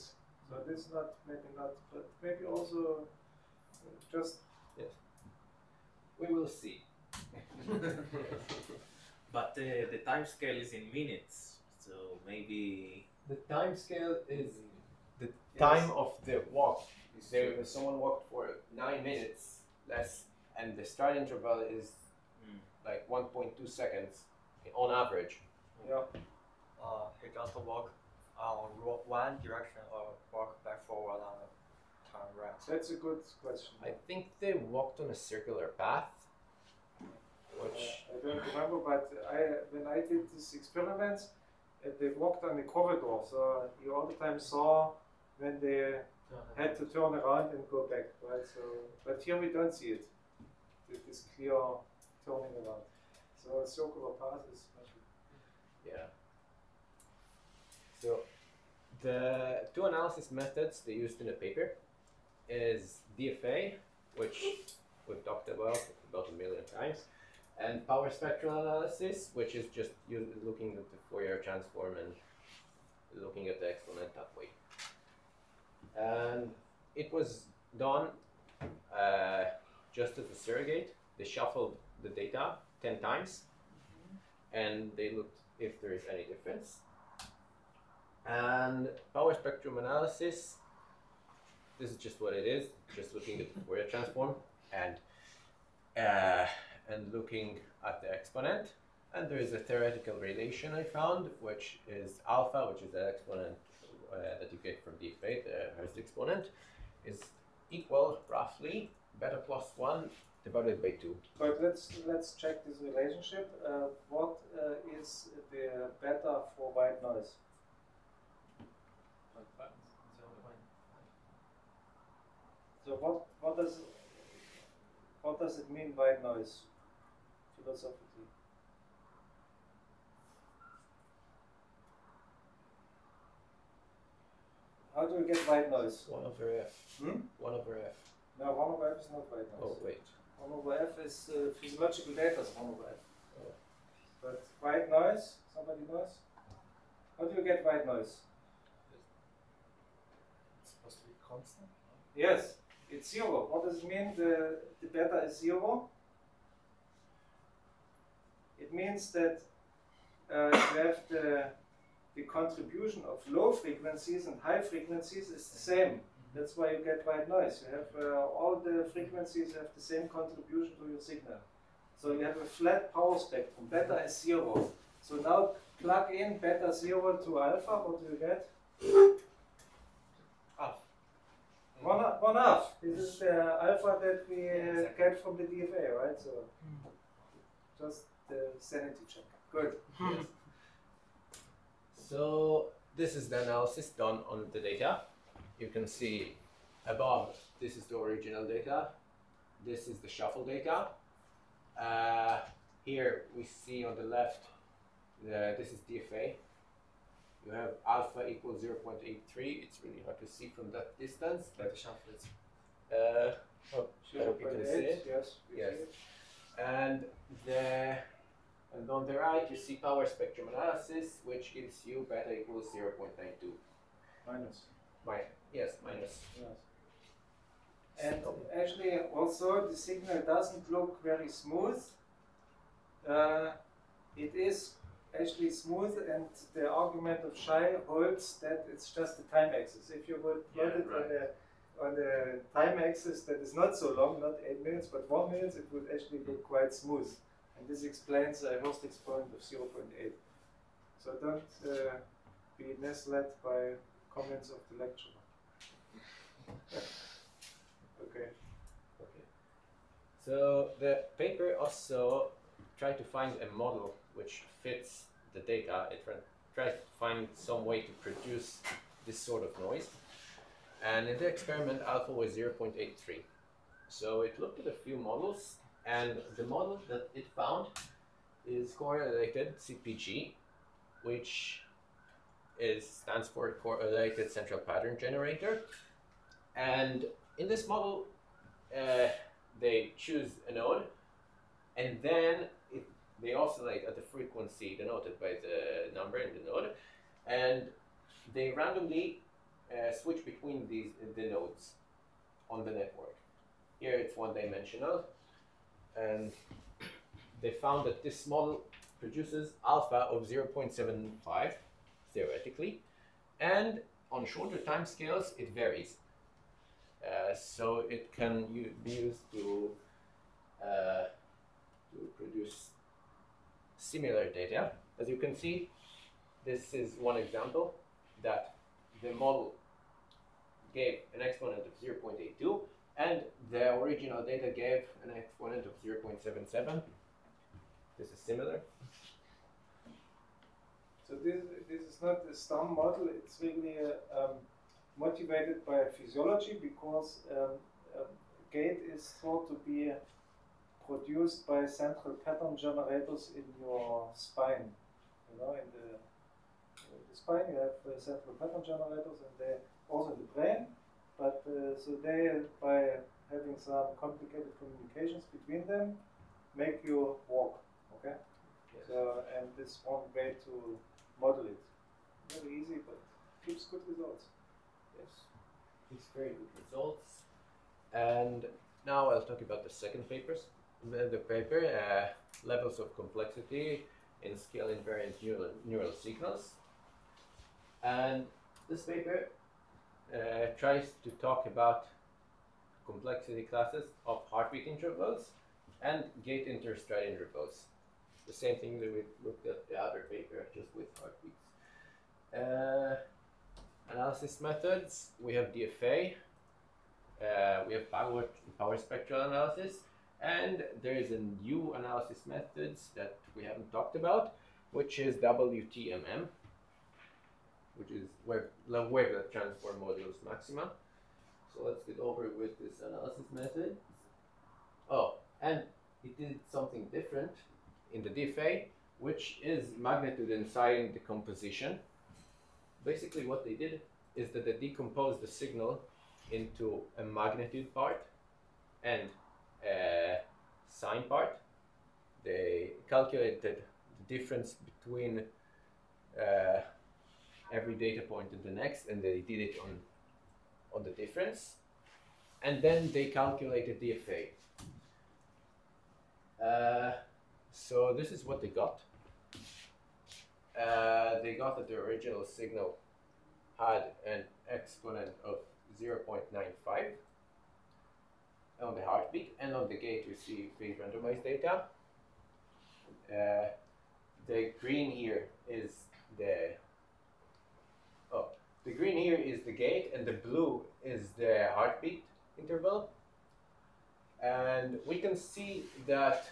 So this maybe not, but maybe also just. Yes. We will see. But the time scale is in minutes, so maybe The time scale is the time of the walk. So someone walked for 9 minutes less, and the stride interval is like 1.2 seconds on average. Yeah. He just walk one direction or walk back forward on a turn right. That's a good question. I think they walked on a circular path, which I don't remember, but when I did these experiments, they walked on the corridor, so you all the time saw when they had to turn around and go back, right? So, but here we don't see it. This clear turning around. So a circular path is much. yeah. So the 2 analysis methods they used in the paper is DFA, which we've talked about a million times, and power spectral analysis, which is just looking at the Fourier transform and looking at the exponent that way. And it was done just as a surrogate. They shuffled the data 10 times, and they looked if there is any difference. And power spectrum analysis, this is just what it is, just looking at the Fourier transform and looking at the exponent. And there is a theoretical relation I found, which is alpha, which is the exponent that you get from DFA, the Hurst exponent, is equal roughly beta plus 1 divided by 2. But let's check this relationship. What is the beta for white noise? So what does it mean white noise philosophically? How do we get white noise? 1 over f. 1 over f. No, 1 over f is not white noise. Oh, wait. 1 over f is physiological data is 1 over f. Oh. But white noise, somebody knows? How do you get white noise? It's supposed to be constant. Yes, it's 0. What does it mean the beta is 0? It means that you have the contribution of low frequencies and high frequencies is the same. That's why you get white noise. You have all the frequencies have the same contribution to your signal. So you have a flat power spectrum. Beta is 0. So now plug in beta 0 to alpha. What do you get? Half. 1/2. This is the alpha that we get from the DFA, right? So just the sanity check. Good. Yes. So this is the analysis done on the data. You can see above, this is the original data. This is the shuffle data. Here we see on the left, this is DFA. You have alpha equals 0.83. It's really hard to see from that distance. Like the shuffle is. I hope you can see it. Yes. Yes. And on the right, you see power spectrum analysis, which gives you beta equals 0.92. Minus. Yes, minus. Yes. And actually, also, the signal doesn't look very smooth. It is actually smooth, and the argument of Shai holds that it's just the time axis. If you would plot it on the time axis that is not so long, not 8 minutes, but 1 minute, it would actually look quite smooth. And this explains a Hurst exponent of 0.8. So don't be misled by comments of the lecturer. Okay. So the paper also tried to find a model which fits the data. It tried to find some way to produce this sort of noise. And in the experiment, alpha was 0.83. So it looked at a few models, and the model that it found is correlated CPG, which stands for correlated central pattern generator. And in this model, they choose a node, and then they oscillate at the frequency denoted by the number in the node, and they randomly switch between the nodes on the network. Here it's one-dimensional, and they found that this model produces alpha of 0.75 theoretically, and on shorter time scales it varies. So it can be used to produce similar data. As you can see, this is one example that the model gave an exponent of 0.82, and the original data gave an exponent of 0.77. This is similar. So this is not a STAM model, it's really motivated by physiology, because gate is thought to be produced by central pattern generators in your spine. You know, in the spine you have central pattern generators, and they also in the brain. But so they, by having some complicated communications between them, make you walk. Okay. Yes. So, and this one way to model it. Very easy, but gives good results. Yes, it's very good results. And now I'll talk about the second paper, levels of complexity in scale invariant neural signals. And this paper tries to talk about complexity classes of heartbeat intervals and gate interstride intervals. The same thing that we looked at the other paper, just with heartbeats. Analysis methods, we have DFA, we have power spectral analysis, And there is a new analysis methods that we haven't talked about, which is WTMM, which is wavelet transform modulus maxima. So let's get over with this analysis method. Oh, and it did something different in the DFA, which is magnitude and sign decomposition. Basically what they did is that they decomposed the signal into a magnitude part and a sign part. They calculated the difference between every data point and the next, and they did it on the difference. And then they calculated DFA. So this is what they got. They got that the original signal had an exponent of 0.95 on the heartbeat, and on the gate you see phase randomized data. The green here is the green here is the gate, and the blue is the heartbeat interval. And we can see that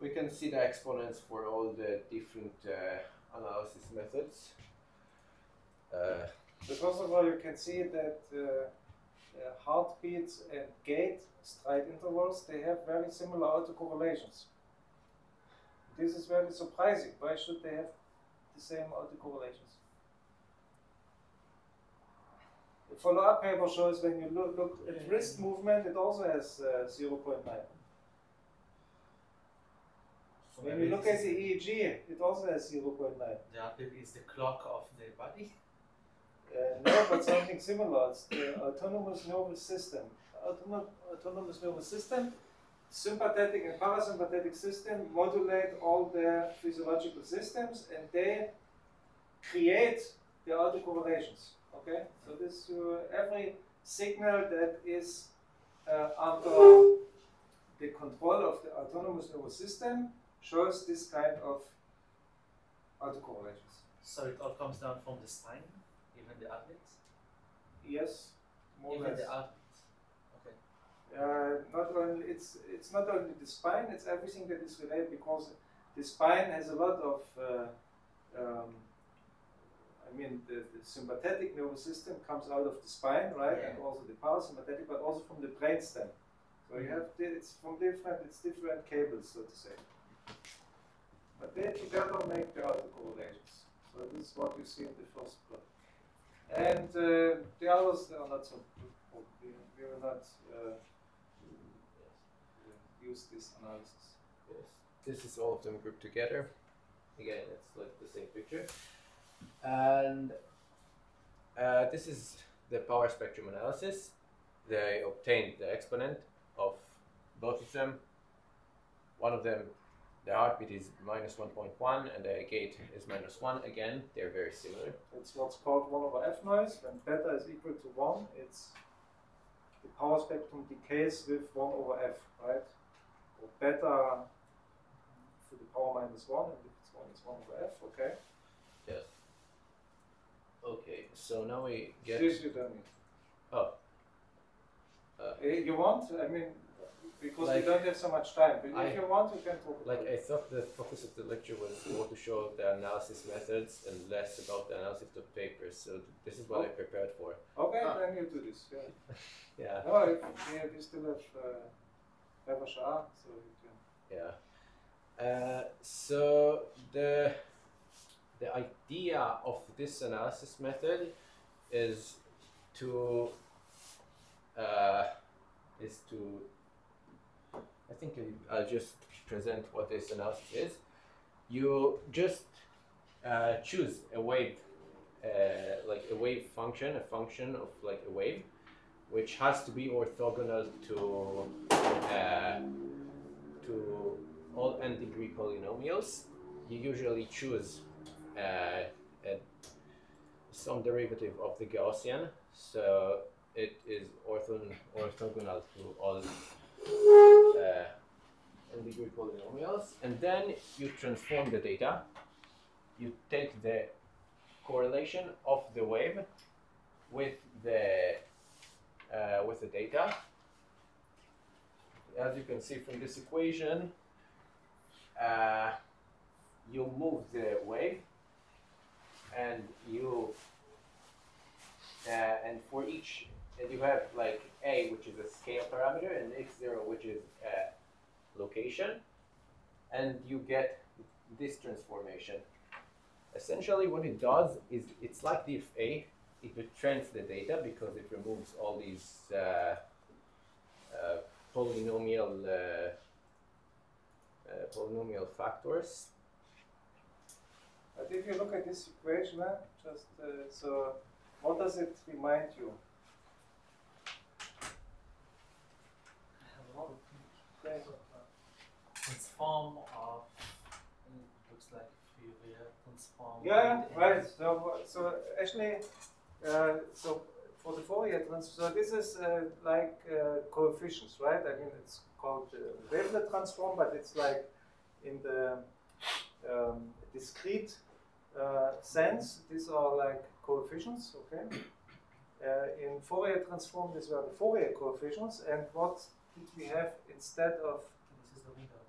we can see the exponents for all the different analysis methods. But first of all, you can see that heartbeats and gate stride intervals, they have very similar autocorrelations. This is very surprising. Why should they have the same autocorrelations? The follow-up paper shows when you look at wrist movement, it also has 0.9. When you look at the EEG, it also has 0.9. The heartbeat is the clock of the body. No, but something similar. It's the autonomous nervous system. Autonomous nervous system, sympathetic and parasympathetic system modulate all the physiological systems, and they create the autocorrelations. Okay, so this every signal that is under the control of the autonomous nervous system shows this kind of autocorrelations. So it all comes down from the spine, even the athletes? Yes, more or Even less. the athletes. Not only it's not only the spine; it's everything that is related, because the spine has a lot of. I mean, the sympathetic nervous system comes out of the spine, right, Yeah. and also the parasympathetic, but also from the brainstem. So you have it's different cables, so to say. But they together make the autocorrelations. So this is what you see in the first plot. And the others are not so good. We will not use this analysis. Yes. This is all of them grouped together. Again, it's like the same picture. And this is the power spectrum analysis. They obtained the exponent of both of them. One of them, the heartbeat is -1.1 and the gate is -1. Again, they're very similar. It's what's called 1/f noise. When beta is equal to 1, it's the power spectrum decays with 1/f, right? Or beta to the power -1, and if it's 1, it's 1/f, okay? Yes. Okay, so now we get. This you don't need. Oh. You want? I mean, because Like, we don't have so much time. But if you want, you can talk about Like, it. I thought the focus of the lecture was more to show the analysis methods and less about the analysis of papers. So this is what I prepared for. Okay, then you do this. Yeah. Yeah. No, you still have a shah, so you can. Yeah. So the idea of this analysis method is to I think I'll just present what this analysis is. You just choose a wave, like a wave function, a function of like a wave, which has to be orthogonal to all n-degree polynomials. You usually choose some derivative of the Gaussian, so it is orthogonal to all n-degree polynomials, and then you transform the data. You take the correlation of the wave with the data. As you can see from this equation, you move the wave, and for each, and you have like a, which is a scale parameter, and x0, which is location, and you get this transformation. Essentially, what it does is it's like the FA. It retrends the data because it removes all these polynomial factors. But if you look at this equation, just so what does it remind you? Transform of looks like Fourier transform. Yeah, right. So actually, so for the Fourier transform, so this is like coefficients, right? I mean, it's called wavelet transform, but it's like in the discrete sense. These are like coefficients, okay? In Fourier transform, these were the Fourier coefficients, and what did we have instead of? This is the window.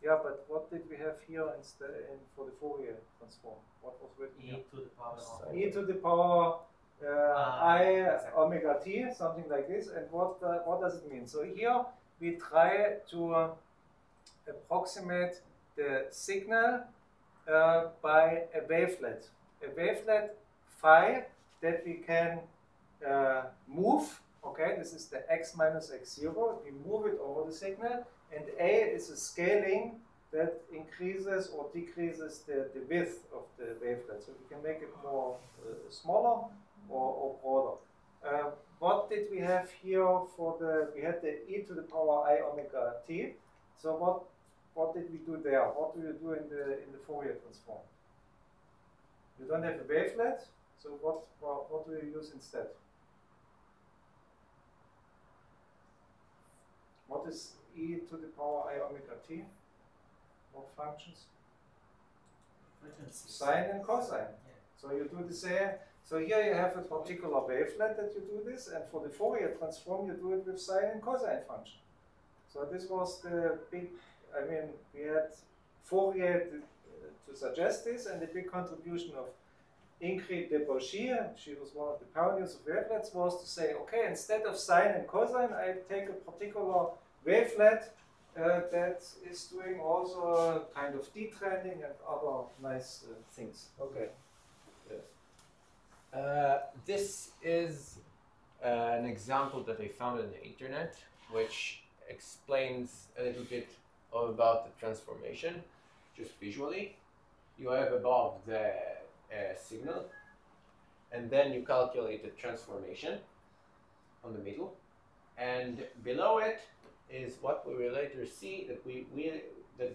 Yeah, but what did we have here instead for the Fourier transform? What was written E here? to the power of E to the power I exactly. omega t, something like this. And what does it mean? So here we try to approximate the signal by a wavelet phi that we can move. Okay, this is the x minus x0. We move it over the signal, and A is a scaling that increases or decreases the width of the wavelet. So we can make it more smaller or broader. What did we have here for we had the e to the power I omega t. So what did we do there? What do you do in the Fourier transform? You don't have a wavelet, so what do you use instead? What is e to the power I omega t? What functions? frequencies. Sine and cosine. Yeah. So you do the same. So here you have a particular wavelet that you do this, and for the Fourier transform you do it with sine and cosine function. So this was the big, I mean, we had Fourier to suggest this, and the big contribution of Ingrid de Bauchy, she was one of the pioneers of wavelets, was to say, okay, instead of sine and cosine, I take a particular wavelet that is doing also a kind of detrending and other nice things. Okay. Yes. This is an example that I found on the internet, which explains a little bit about the transformation, just visually. You have above the signal, and then you calculate the transformation on the middle, and below it is what we will later see, that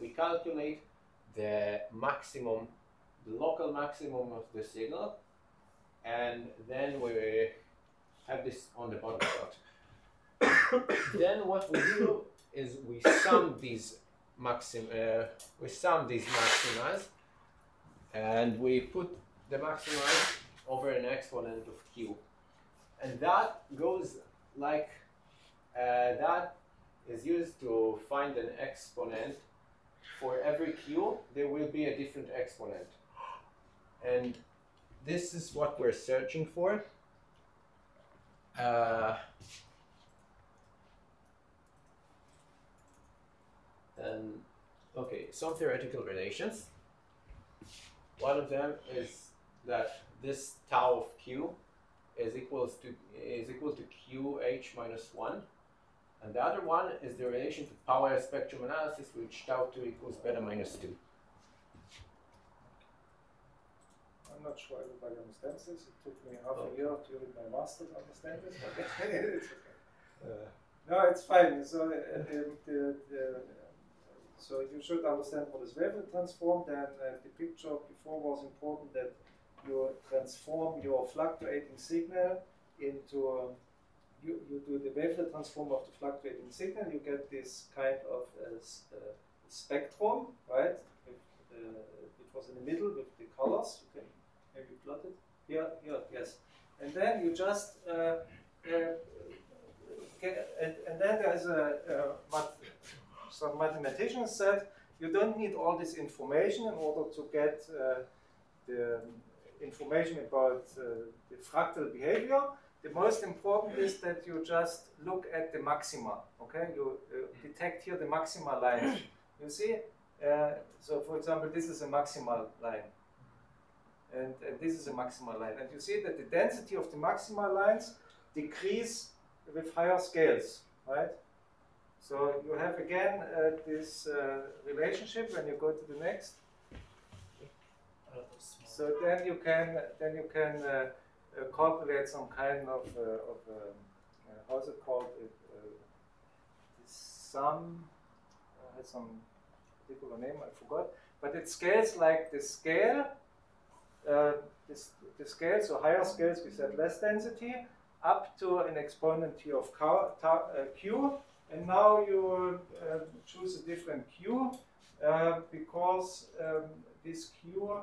we calculate the maximum, the local maximum of the signal, and then we have this on the bottom plot. Then what we do is we sum these maximas, and we put the maxima over an exponent of q, and that goes like that is used to find an exponent. For every q there will be a different exponent, and this is what we're searching for. And okay, some theoretical relations. One of them is that this tau of q is equal to qh minus 1, and the other one is the relation to power spectrum analysis, which tau 2 equals beta minus 2. I'm not sure everybody understands this. It took me half a year during my master to understand this. But it's okay. No, it's fine. So so you should understand what is wavelet transform. Then the picture before was important, that you transform your fluctuating signal into you do the wavelet transform of the fluctuating signal. You get this kind of spectrum, right? It was in the middle with the colors. You can maybe plot it. Here, yes. And then you just and then there's some mathematicians said you don't need all this information in order to get the information about the fractal behavior. The most important is that you just look at the maxima. Okay, you detect here the maxima lines. You see. So, for example, this is a maximal line. And this is a maximal line. And you see that the density of the maximal lines decrease with higher scales, right? So you have again this relationship when you go to the next. So then you can calculate some kind of how's it called? Sum has some particular name, I forgot. But it scales like the scale. The scale, so higher scales we said less density, up to an exponent t of q, and now you choose a different q because this q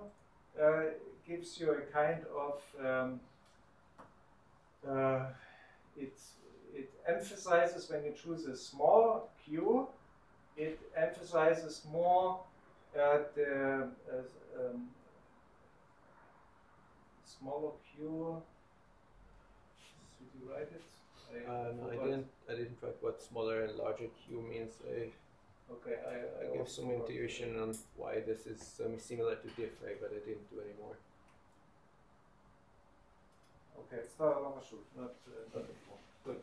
gives you a kind of it emphasizes when you choose a small q, it emphasizes more the smaller q. Did you write it? No, I didn't write what smaller and larger q means. I give some intuition on why this is similar to diffray, but I didn't do any more. Okay, it's not a longer shoot, not good.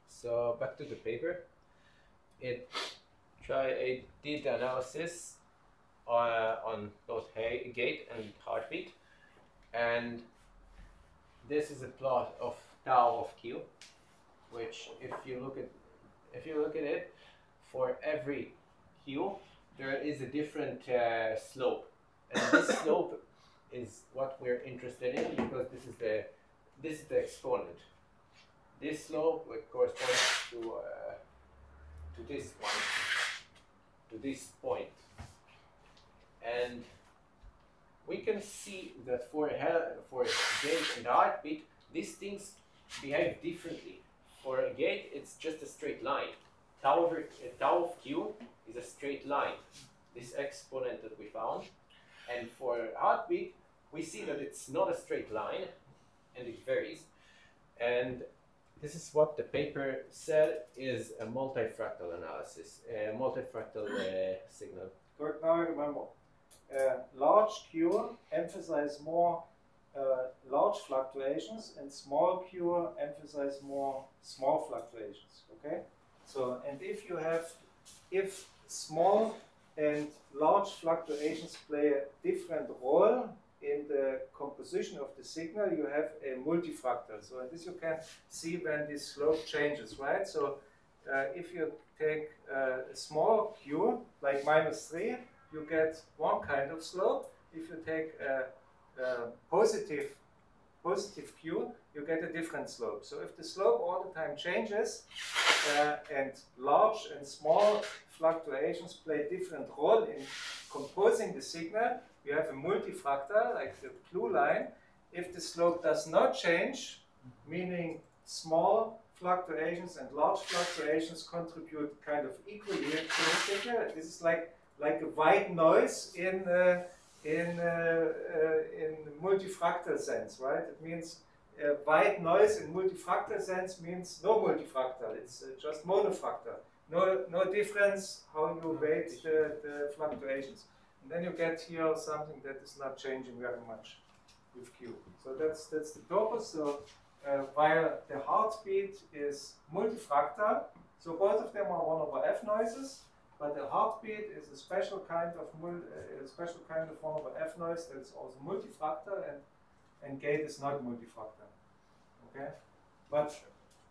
So back to the paper. It did analysis on both gait and heartbeat, and this is a plot of tau of q, which if you look at it, for every q there is a different slope, and this slope is what we're interested in because this is the exponent. This slope corresponds to this one, to this point. And we can see that for gait and heartbeat, these things behave differently. For a gait, it's just a straight line. Tau of q is a straight line, this exponent that we found. And for heartbeat, we see that it's not a straight line, and it varies. And this is what the paper said is a multifractal analysis, a multifractal signal. Good, now I remember. Large q emphasize more large fluctuations, and small q emphasize more small fluctuations. Okay, so and if small and large fluctuations play a different role in the composition of the signal, you have a multifractal. So this you can see when this slope changes, right? So if you take a small q like -3. You get one kind of slope. If you take a positive q, you get a different slope. So if the slope all the time changes, and large and small fluctuations play a different role in composing the signal, you have a multifractal, like the blue line. If the slope does not change, meaning small fluctuations and large fluctations contribute kind of equally to the signal, this is like a white noise in multifractal sense, right? It means white noise in multifractal sense means no multifractal. It's just monofractal. No difference how you weight the fluctuations. And then you get here something that is not changing very much with Q. So that's the purpose. So while the heartbeat is multifractal, so both of them are 1/f noises. But the heartbeat is a special kind of 1/f noise that is also multifractal, and gait is not multifractal. Okay, but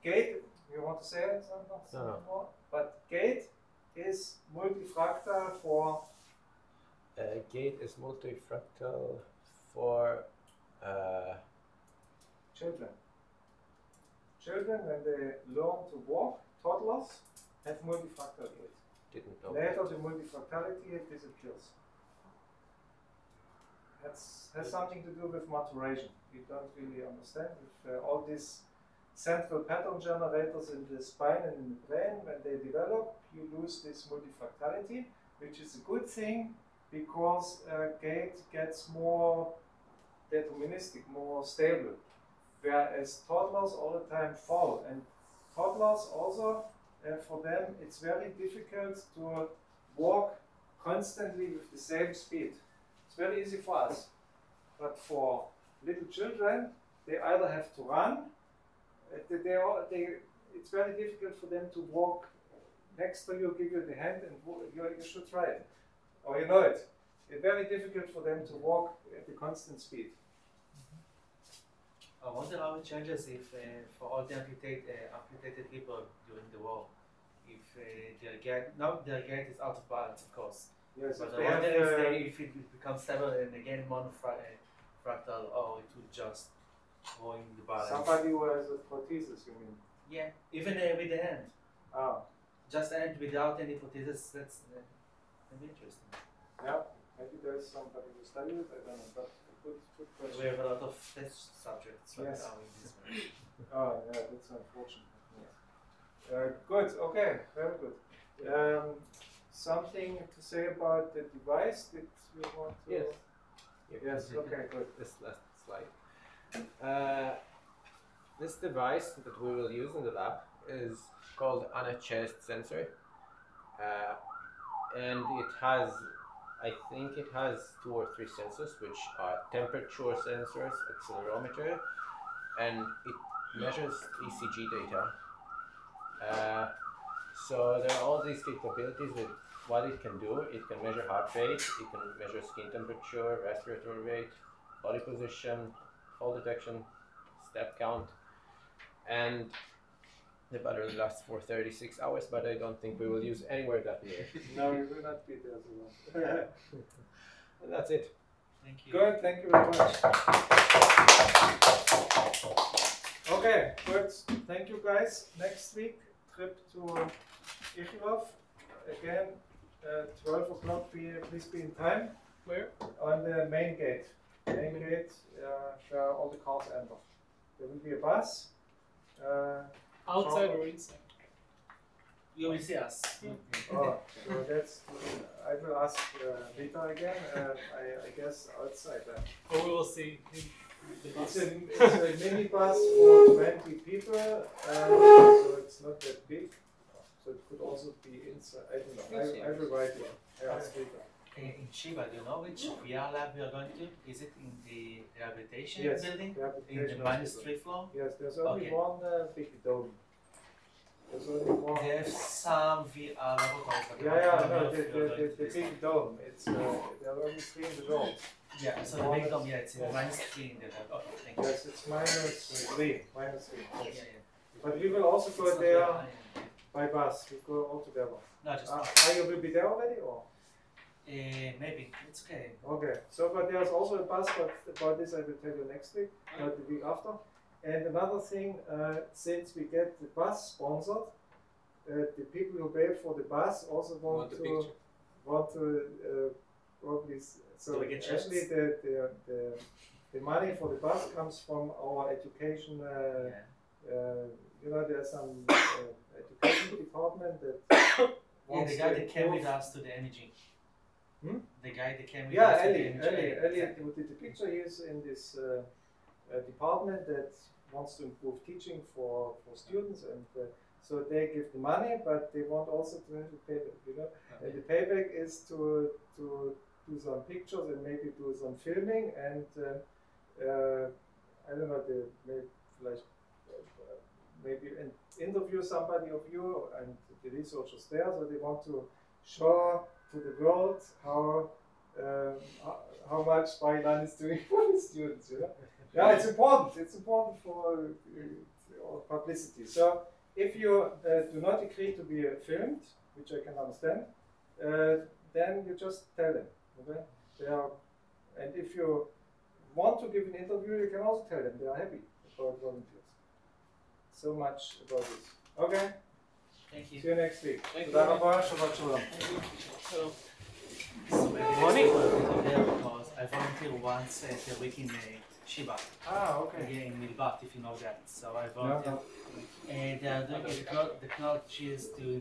gait, you want to say something more? But gait is multifractal for. Gait is multifractal for children. Children, when they learn to walk, toddlers have multifractal gait. Didn't know. Later, the multifractality disappears. has something to do with maturation. We don't really understand with all these central pattern generators in the spine and in the brain. When they develop, you lose this multifractality, which is a good thing because gait gets more deterministic, more stable, whereas toddlers all the time fall. And toddlers also, for them, it's very difficult to walk constantly with the same speed. It's very easy for us, but for little children, they either have to run, it's very difficult for them to walk next to you, give you the hand, and you should try it. Or you know it. It's very difficult for them to walk at a constant speed. I wonder how it changes if for all the amputated people during the war, if their gait is out of balance, of course. Yes, but if I wonder if it becomes stable and again monofractal, or it would just go in the balance. Somebody who has a prosthesis, you mean? Yeah, even with the hand. Oh. Just hand without any prosthesis, that's interesting. Yeah, maybe there's somebody who studied it, I don't know, but good question. We have a lot of test subjects right Yes. now in this one. Oh, yeah, that's unfortunate. Yeah. Good, okay, very good. Something to say about the device? Did you want to? Yes. Yes, okay, good. This last slide. This device that we will use in the lab is called an chest sensor. And it has, I think it has 2 or 3 sensors, which are temperature sensors, accelerometer, and it measures ECG data. So there are all these capabilities that what it can do. It can measure heart rate, it can measure skin temperature, respiratory rate, body position, fall detection, step count, and the battery lasts for 36 hours, but I don't think we will use anywhere that near. No, we will not be there so long. And that's it. Thank you. Good, thank you very much. Okay, good. Thank you guys. Next week, trip to Ichilov. Again, 12 o'clock, please be in time. Where? On the main gate. Main gate, where all the cars enter. There will be a bus. Outside or inside? You will see us. Oh, so that's. I will ask Rita again. I guess outside. Or we will see. It's a mini bus for 20 people, so it's not that big. So it could also be inside. I don't know. I will write you. I ask Rita. In Shiva, do you know which VR lab we are going to? Is it in the rehabilitation Yes, building? rehabilitation In the minus hospital. 3 floor? Yes, there's only Okay. one big dome. There's only one. They have some VR laboratories. but Yeah, I yeah, don't know no, if we are going to the this big one. dome. It's there are only 3 in the world. Yeah, so the big dome, yeah, it's Yes. minus 3 in the lab. Okay, thank you. Yes, it's minus 3. Minus 3. Yeah, Yes. yeah. But we will also It's go not there very high. by bus. We go all together. No, just You will be there already, or? maybe. It's okay. Okay. So, but there's also a bus. But about this, I will tell you next week, not the week after. And another thing, since we get the bus sponsored, the people who pay for the bus also want to probably. So Do we get actually, checks? the money for the bus comes from our education. You know, there's some education department that. Yeah, wants the guy to that came with improve- us to the energy. Hmm? The guy that came with Yeah, us to the Ellie energy. who did the picture, he is in this department that wants to improve teaching for students, and so they give the money, but they want also to have the payback, you know. And the payback is to do some pictures and maybe do some filming, and I don't know, maybe interview somebody of you and the researchers there, so they want to show to the world how much Bailan is doing for the students, you know. Yeah, it's important. It's important for publicity. So if you do not agree to be filmed, which I can understand, then you just tell them. Okay? And if you want to give an interview, you can also tell them they are happy about volunteers. So much about this. Okay. Thank you. See you next week. Thank you. Thank you. So maybe Ronnie? next week we'll go there because I I volunteered once at a week in Shiba, Ah, okay. here in Milbat, if you know that. So I volunteered. And they are doing the technology is to